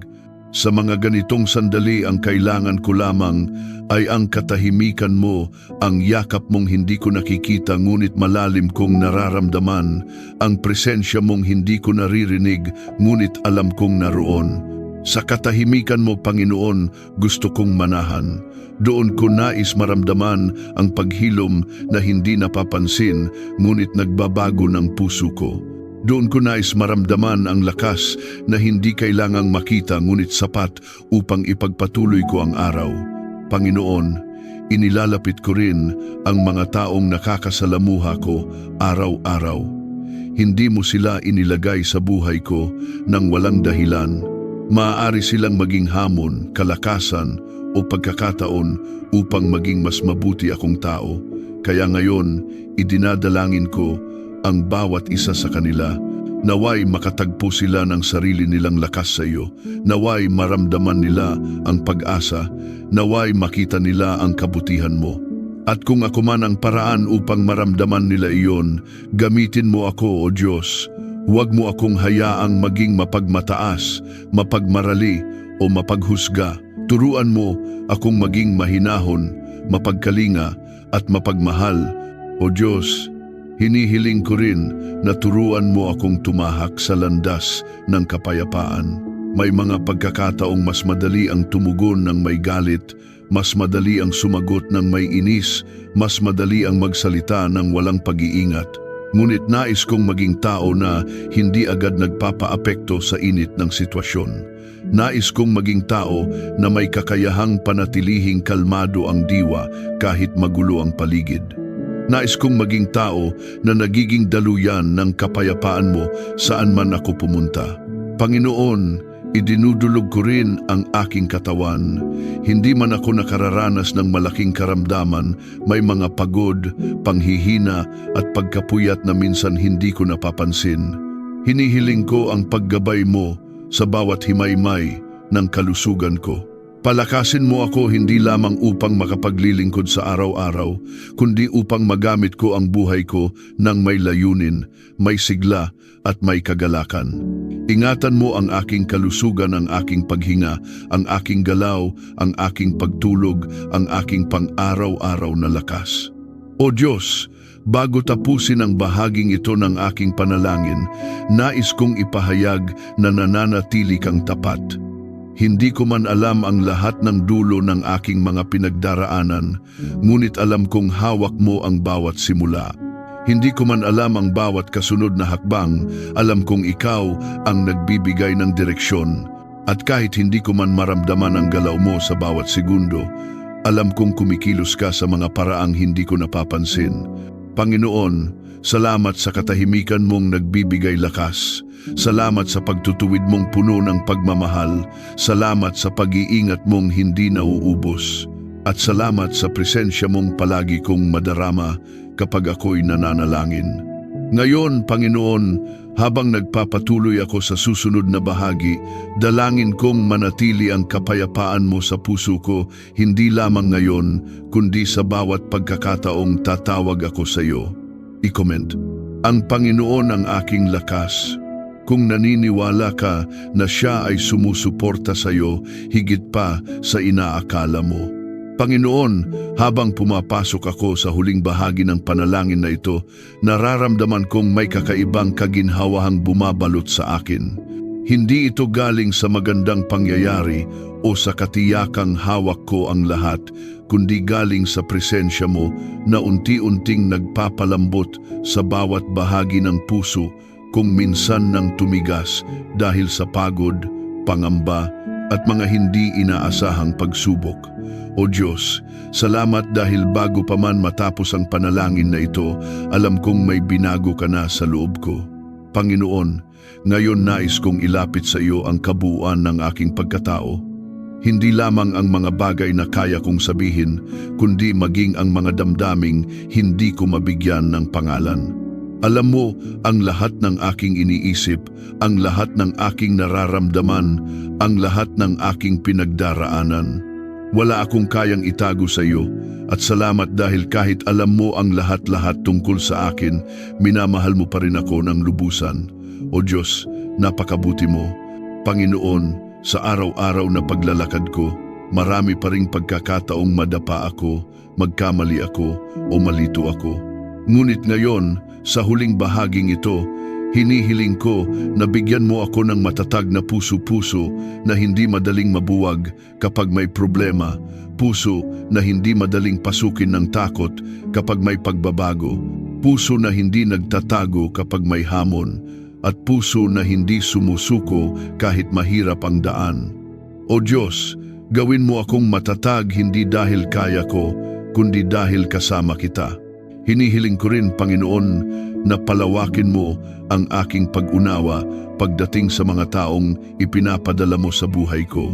Sa mga ganitong sandali ang kailangan ko lamang ay ang katahimikan mo, ang yakap mong hindi ko nakikita ngunit malalim kong nararamdaman, ang presensya mong hindi ko naririnig ngunit alam kong naroon. Sa katahimikan mo, Panginoon, gusto kong manahan. Doon ko nais maramdaman ang paghilom na hindi napapansin ngunit nagbabago ng puso ko. Doon ko nais maramdaman ang lakas na hindi kailangang makita ngunit sapat upang ipagpatuloy ko ang araw. Panginoon, inilalapit ko rin ang mga taong nakakasalamuha ko araw-araw. Hindi mo sila inilagay sa buhay ko nang walang dahilan. Maaari silang maging hamon, kalakasan o pagkakataon upang maging mas mabuti akong tao. Kaya ngayon, idinadalangin ko ang bawat isa sa kanila. Naway makatagpo sila ng sarili nilang lakas sa iyo. Naway maramdaman nila ang pag-asa. Naway makita nila ang kabutihan mo. At kung ako man ang paraan upang maramdaman nila iyon, gamitin mo ako, O Diyos. Huwag mo akong hayaang maging mapagmataas, mapagmarali o mapaghusga. Turuan mo akong maging mahinahon, mapagkalinga at mapagmahal. O Diyos, hinihiling ko rin na turuan mo akong tumahak sa landas ng kapayapaan. May mga pagkakataong mas madali ang tumugon ng may galit, mas madali ang sumagot ng may inis, mas madali ang magsalita ng walang pag-iingat. Ngunit nais kong maging tao na hindi agad nagpapaapekto sa init ng sitwasyon. Nais kong maging tao na may kakayahang panatilihing kalmado ang diwa kahit magulo ang paligid. Nais kong maging tao na nagiging daluyan ng kapayapaan mo saan man ako pumunta. Panginoon, idinudulog ko rin ang aking katawan. Hindi man ako nakararanas ng malaking karamdaman, may mga pagod, panghihina at pagkapuyat na minsan hindi ko napapansin. Hinihiling ko ang paggabay mo sa bawat himaymay ng kalusugan ko. Palakasin mo ako hindi lamang upang makapaglilingkod sa araw-araw, kundi upang magamit ko ang buhay ko ng may layunin, may sigla at may kagalakan. Ingatan mo ang aking kalusugan, ang aking paghinga, ang aking galaw, ang aking pagtulog, ang aking pang-araw-araw na lakas. O Diyos, bago tapusin ang bahaging ito ng aking panalangin, nais kong ipahayag na nananatili kang tapat. Hindi ko man alam ang lahat ng dulo ng aking mga pinagdaraanan, ngunit alam kong hawak mo ang bawat simula. Hindi ko man alam ang bawat kasunod na hakbang, alam kong ikaw ang nagbibigay ng direksyon. At kahit hindi ko man maramdaman ang galaw mo sa bawat segundo, alam kong kumikilos ka sa mga paraang hindi ko napapansin. Panginoon, salamat sa katahimikan mong nagbibigay lakas. Salamat sa pagtutuwid mong puno ng pagmamahal. Salamat sa pag-iingat mong hindi nauubos. At salamat sa presensya mong palagi kong madarama kapag ako'y nananalangin. Ngayon, Panginoon, habang nagpapatuloy ako sa susunod na bahagi, dalangin kong manatili ang kapayapaan mo sa puso ko, hindi lamang ngayon, kundi sa bawat pagkakataong tatawag ako sa iyo. I-comment, ang Panginoon ang aking lakas. Kung naniniwala ka na siya ay sumusuporta sa iyo, higit pa sa inaakala mo. Panginoon, habang pumapasok ako sa huling bahagi ng panalangin na ito, nararamdaman kong may kakaibang kaginhawahang bumabalot sa akin. Hindi ito galing sa magandang pangyayari o sa katiyakang hawak ko ang lahat, kundi galing sa presensya mo na unti-unting nagpapalambot sa bawat bahagi ng puso kung minsan nang tumigas dahil sa pagod, pangamba at mga hindi inaasahang pagsubok. O Diyos, salamat dahil bago pa man matapos ang panalangin na ito, alam kong may binago ka na sa loob ko. Panginoon, ngayon nais kong ilapit sa iyo ang kabuuan ng aking pagkatao. Hindi lamang ang mga bagay na kaya kong sabihin, kundi maging ang mga damdaming hindi ko mabigyan ng pangalan. Alam mo ang lahat ng aking iniisip, ang lahat ng aking nararamdaman, ang lahat ng aking pinagdaraanan. Wala akong kayang itago sa iyo at salamat dahil kahit alam mo ang lahat-lahat tungkol sa akin, minamahal mo pa rin ako ng lubusan. O Diyos, napakabuti mo. Panginoon, sa araw-araw na paglalakad ko, marami pa ring pagkakataong madapa ako, magkamali ako o malito ako. Ngunit ngayon, sa huling bahaging ito, hinihiling ko na bigyan mo ako ng matatag na puso-puso na hindi madaling mabuwag kapag may problema, puso na hindi madaling pasukin ng takot kapag may pagbabago, puso na hindi nagtatago kapag may hamon, at puso na hindi sumusuko kahit mahirap ang daan. O Diyos, gawin mo akong matatag hindi dahil kaya ko, kundi dahil kasama kita. Hinihiling ko rin, Panginoon, na palawakin mo ang aking pag-unawa pagdating sa mga taong ipinapadala mo sa buhay ko.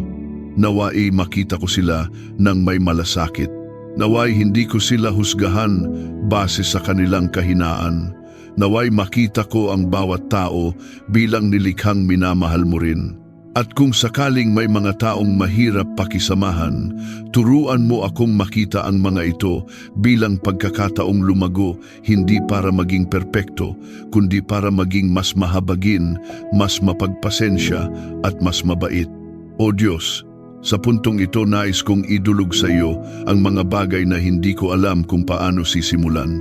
Naway makita ko sila ng may malasakit. Naway hindi ko sila husgahan base sa kanilang kahinaan. Naway makita ko ang bawat tao bilang nilikhang minamahal mo rin. At kung sakaling may mga taong mahirap pakisamahan, turuan mo akong makita ang mga ito bilang pagkakataong lumago, hindi para maging perpekto, kundi para maging mas mahabagin, mas mapagpasensya at mas mabait. O Diyos, sa puntong ito nais kong idulog sa iyo ang mga bagay na hindi ko alam kung paano sisimulan.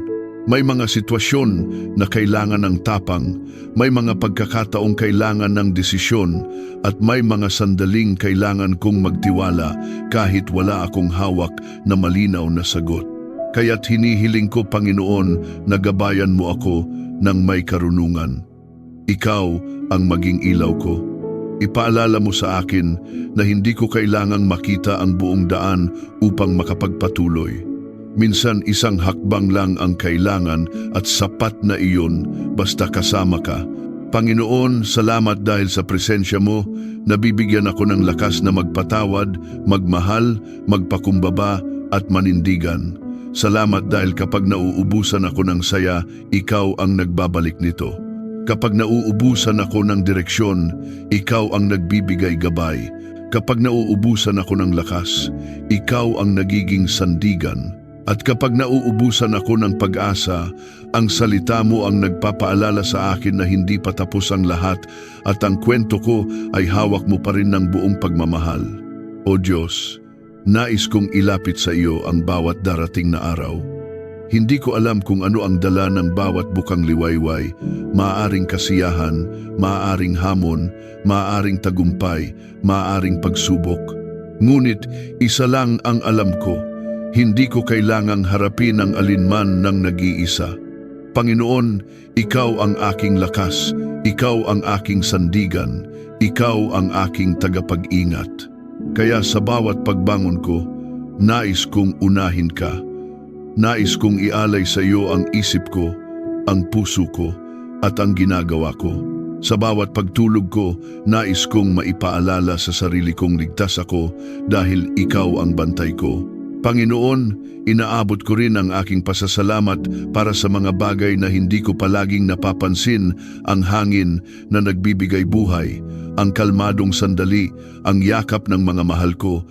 May mga sitwasyon na kailangan ng tapang, may mga pagkakataong kailangan ng desisyon, at may mga sandaling kailangan kong magtiwala kahit wala akong hawak na malinaw na sagot. Kaya't hinihiling ko, Panginoon, na gabayan mo ako ng may karunungan. Ikaw ang maging ilaw ko. Ipaalala mo sa akin na hindi ko kailangang makita ang buong daan upang makapagpatuloy. Minsan isang hakbang lang ang kailangan at sapat na iyon basta kasama ka. Panginoon, salamat dahil sa presensya mo, nabibigyan ako ng lakas na magpatawad, magmahal, magpakumbaba at manindigan. Salamat dahil kapag nauubusan ako ng saya, ikaw ang nagbabalik nito. Kapag nauubusan ako ng direksyon, ikaw ang nagbibigay gabay. Kapag nauubusan ako ng lakas, ikaw ang nagiging sandigan. At kapag nauubusan ako ng pag-asa, ang salita mo ang nagpapaalala sa akin na hindi pa tapos ang lahat at ang kwento ko ay hawak mo pa rin ng buong pagmamahal. O Diyos, nais kong ilapit sa iyo ang bawat darating na araw. Hindi ko alam kung ano ang dala ng bawat bukang liwayway, maaaring kasiyahan, maaaring hamon, maaaring tagumpay, maaaring pagsubok. Ngunit isa lang ang alam ko, hindi ko kailangang harapin ang alinman ng nag-iisa. Panginoon, ikaw ang aking lakas, ikaw ang aking sandigan, ikaw ang aking tagapag-ingat. Kaya sa bawat pagbangon ko, nais kong unahin ka. Nais kong ialay sa iyo ang isip ko, ang puso ko, at ang ginagawa ko. Sa bawat pagtulog ko, nais kong maipaalala sa sarili kong ligtas ako dahil ikaw ang bantay ko. Panginoon, inaabot ko rin ang aking pasasalamat para sa mga bagay na hindi ko palaging napapansin, ang hangin na nagbibigay buhay, ang kalmadong sandali, ang yakap ng mga mahal ko,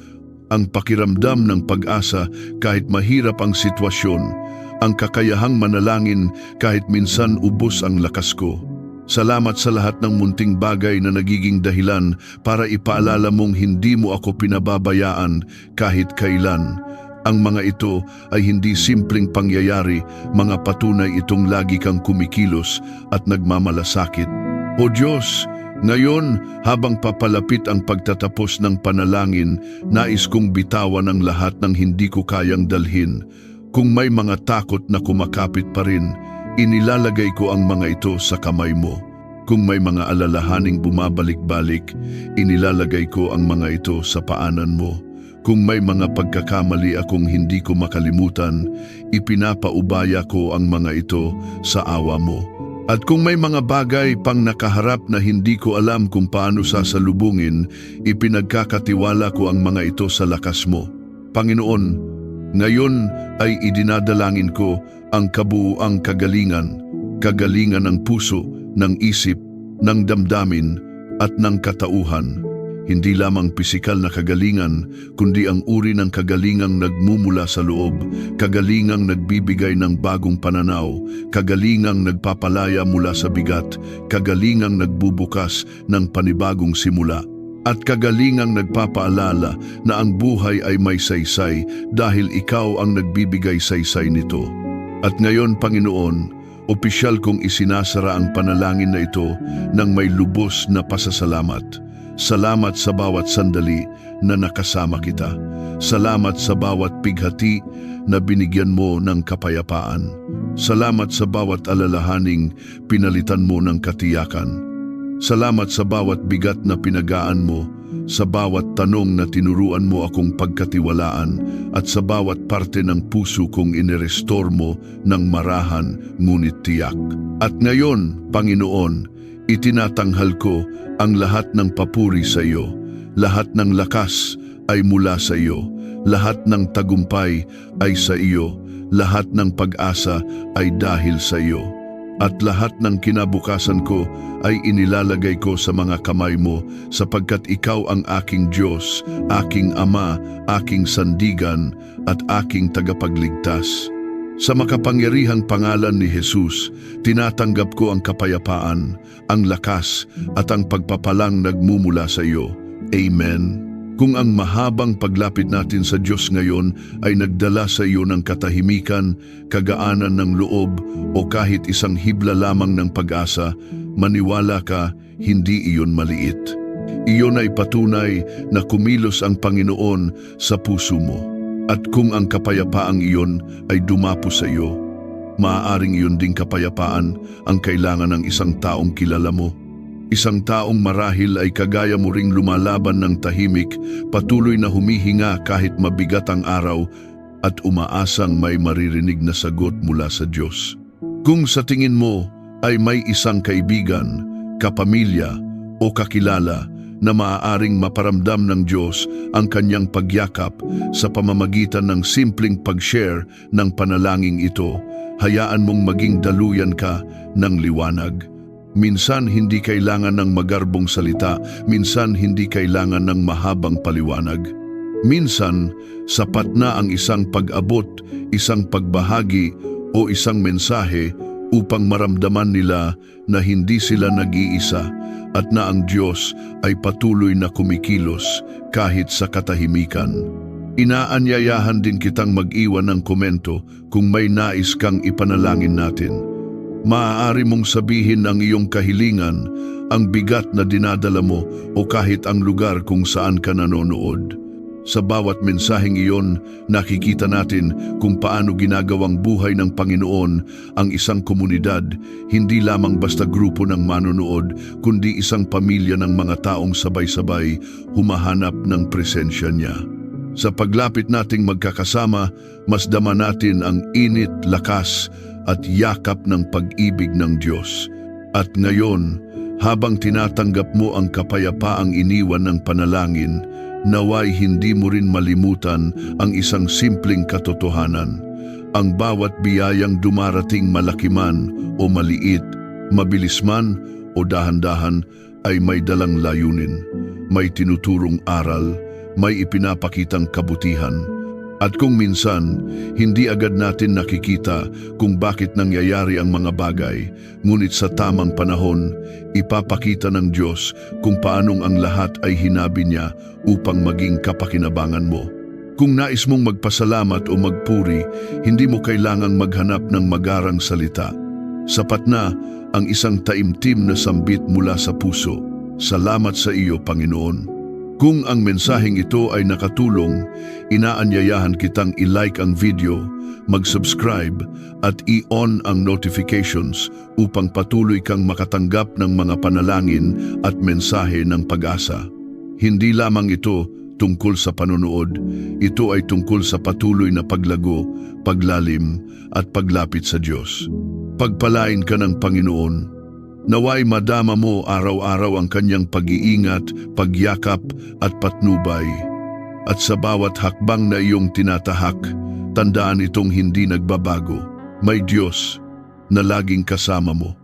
ang pakiramdam ng pag-asa kahit mahirap ang sitwasyon, ang kakayahang manalangin kahit minsan ubos ang lakas ko. Salamat sa lahat ng munting bagay na nagiging dahilan para ipaalala mong hindi mo ako pinababayaan kahit kailan. Ang mga ito ay hindi simpleng pangyayari, mga patunay itong lagi kang kumikilos at nagmamalasakit. O Diyos, ngayon, habang papalapit ang pagtatapos ng panalangin, nais kong bitawan ang lahat ng hindi ko kayang dalhin. Kung may mga takot na kumakapit pa rin, inilalagay ko ang mga ito sa kamay mo. Kung may mga alalahaning bumabalik-balik, inilalagay ko ang mga ito sa paanan mo. Kung may mga pagkakamali akong hindi ko makalimutan, ipinapaubaya ko ang mga ito sa awa mo. At kung may mga bagay pang nakaharap na hindi ko alam kung paano sasalubungin, ipinagkakatiwala ko ang mga ito sa lakas mo. Panginoon, ngayon ay idinadalangin ko ang kabuuang kagalingan, kagalingan ng puso, ng isip, ng damdamin, at ng katauhan. Hindi lamang pisikal na kagalingan, kundi ang uri ng kagalingang nagmumula sa loob, kagalingang nagbibigay ng bagong pananaw, kagalingang nagpapalaya mula sa bigat, kagalingang nagbubukas ng panibagong simula, at kagalingang nagpapaalala na ang buhay ay may saysay dahil ikaw ang nagbibigay saysay nito. At ngayon, Panginoon, opisyal kong isinasara ang panalangin na ito ng may lubos na pasasalamat. Salamat sa bawat sandali na nakasama kita. Salamat sa bawat pighati na binigyan mo ng kapayapaan. Salamat sa bawat alalahaning pinalitan mo ng katiyakan. Salamat sa bawat bigat na pinagaan mo, sa bawat tanong na tinuruan mo akong pagkatiwalaan, at sa bawat parte ng puso kong inirestore mo ng marahan ngunit tiyak. At ngayon, Panginoon, itinatanghal ko ang lahat ng papuri sa iyo. Lahat ng lakas ay mula sa iyo. Lahat ng tagumpay ay sa iyo. Lahat ng pag-asa ay dahil sa iyo. At lahat ng kinabukasan ko ay inilalagay ko sa mga kamay mo sapagkat ikaw ang aking Diyos, aking Ama, aking sandigan at aking tagapagligtas. Sa makapangyarihang pangalan ni Jesus, tinatanggap ko ang kapayapaan, ang lakas at ang pagpapalang nagmumula sa iyo. Amen. Kung ang mahabang paglapit natin sa Diyos ngayon ay nagdala sa iyo ng katahimikan, kagaanan ng loob o kahit isang hibla lamang ng pag-asa, maniwala ka, hindi iyon maliit. Iyon ay patunay na kumilos ang Panginoon sa puso mo. At kung ang kapayapaang iyon ay dumapo sa iyo, maaaring iyon ding kapayapaan ang kailangan ng isang taong kilala mo. Isang taong marahil ay kagaya mo ring lumalaban ng tahimik, patuloy na humihinga kahit mabigat ang araw at umaasang may maririnig na sagot mula sa Diyos. Kung sa tingin mo ay may isang kaibigan, kapamilya o kakilala na maaaring maparamdam ng Diyos ang kanyang pagyakap sa pamamagitan ng simpleng pag-share ng panalangin ito, hayaan mong maging daluyan ka ng liwanag. Minsan hindi kailangan ng magarbong salita, minsan hindi kailangan ng mahabang paliwanag. Minsan, sapat na ang isang pag-abot, isang pagbahagi o isang mensahe upang maramdaman nila na hindi sila nag-iisa at na ang Diyos ay patuloy na kumikilos kahit sa katahimikan. Inaanyayahan din kitang mag-iwan ng komento kung may nais kang ipanalangin natin. Maaari mong sabihin ang iyong kahilingan, ang bigat na dinadala mo o kahit ang lugar kung saan ka nanonood. Sa bawat mensaheng iyon, nakikita natin kung paano ginagawang buhay ng Panginoon ang isang komunidad, hindi lamang basta grupo ng manonood, kundi isang pamilya ng mga taong sabay-sabay humahanap ng presensya niya. Sa paglapit nating magkakasama, mas dama natin ang init, lakas at yakap ng pag-ibig ng Diyos. At ngayon, habang tinatanggap mo ang kapayapaang iniwan ng panalangin, naway hindi mo rin malimutan ang isang simpleng katotohanan. Ang bawat biyayang dumarating malaki man o maliit, mabilis man o dahan-dahan ay may dalang layunin, may tinuturong aral, may ipinapakitang kabutihan. At kung minsan, hindi agad natin nakikita kung bakit nangyayari ang mga bagay, ngunit sa tamang panahon, ipapakita ng Diyos kung paanong ang lahat ay hinabi niya upang maging kapakinabangan mo. Kung nais mong magpasalamat o magpuri, hindi mo kailangang maghanap ng magarang salita. Sapat na ang isang taimtim na sambit mula sa puso. Salamat sa iyo, Panginoon. Kung ang mensaheng ito ay nakatulong, inaanyayahan kitang i-like ang video, mag-subscribe at i-on ang notifications upang patuloy kang makatanggap ng mga panalangin at mensahe ng pag-asa. Hindi lamang ito tungkol sa panonood, ito ay tungkol sa patuloy na paglago, paglalim at paglapit sa Diyos. Pagpalain ka ng Panginoon. Naway madama mo araw-araw ang kanyang pag-iingat, pagyakap at patnubay. At sa bawat hakbang na iyong tinatahak, tandaan itong hindi nagbabago. May Diyos na laging kasama mo.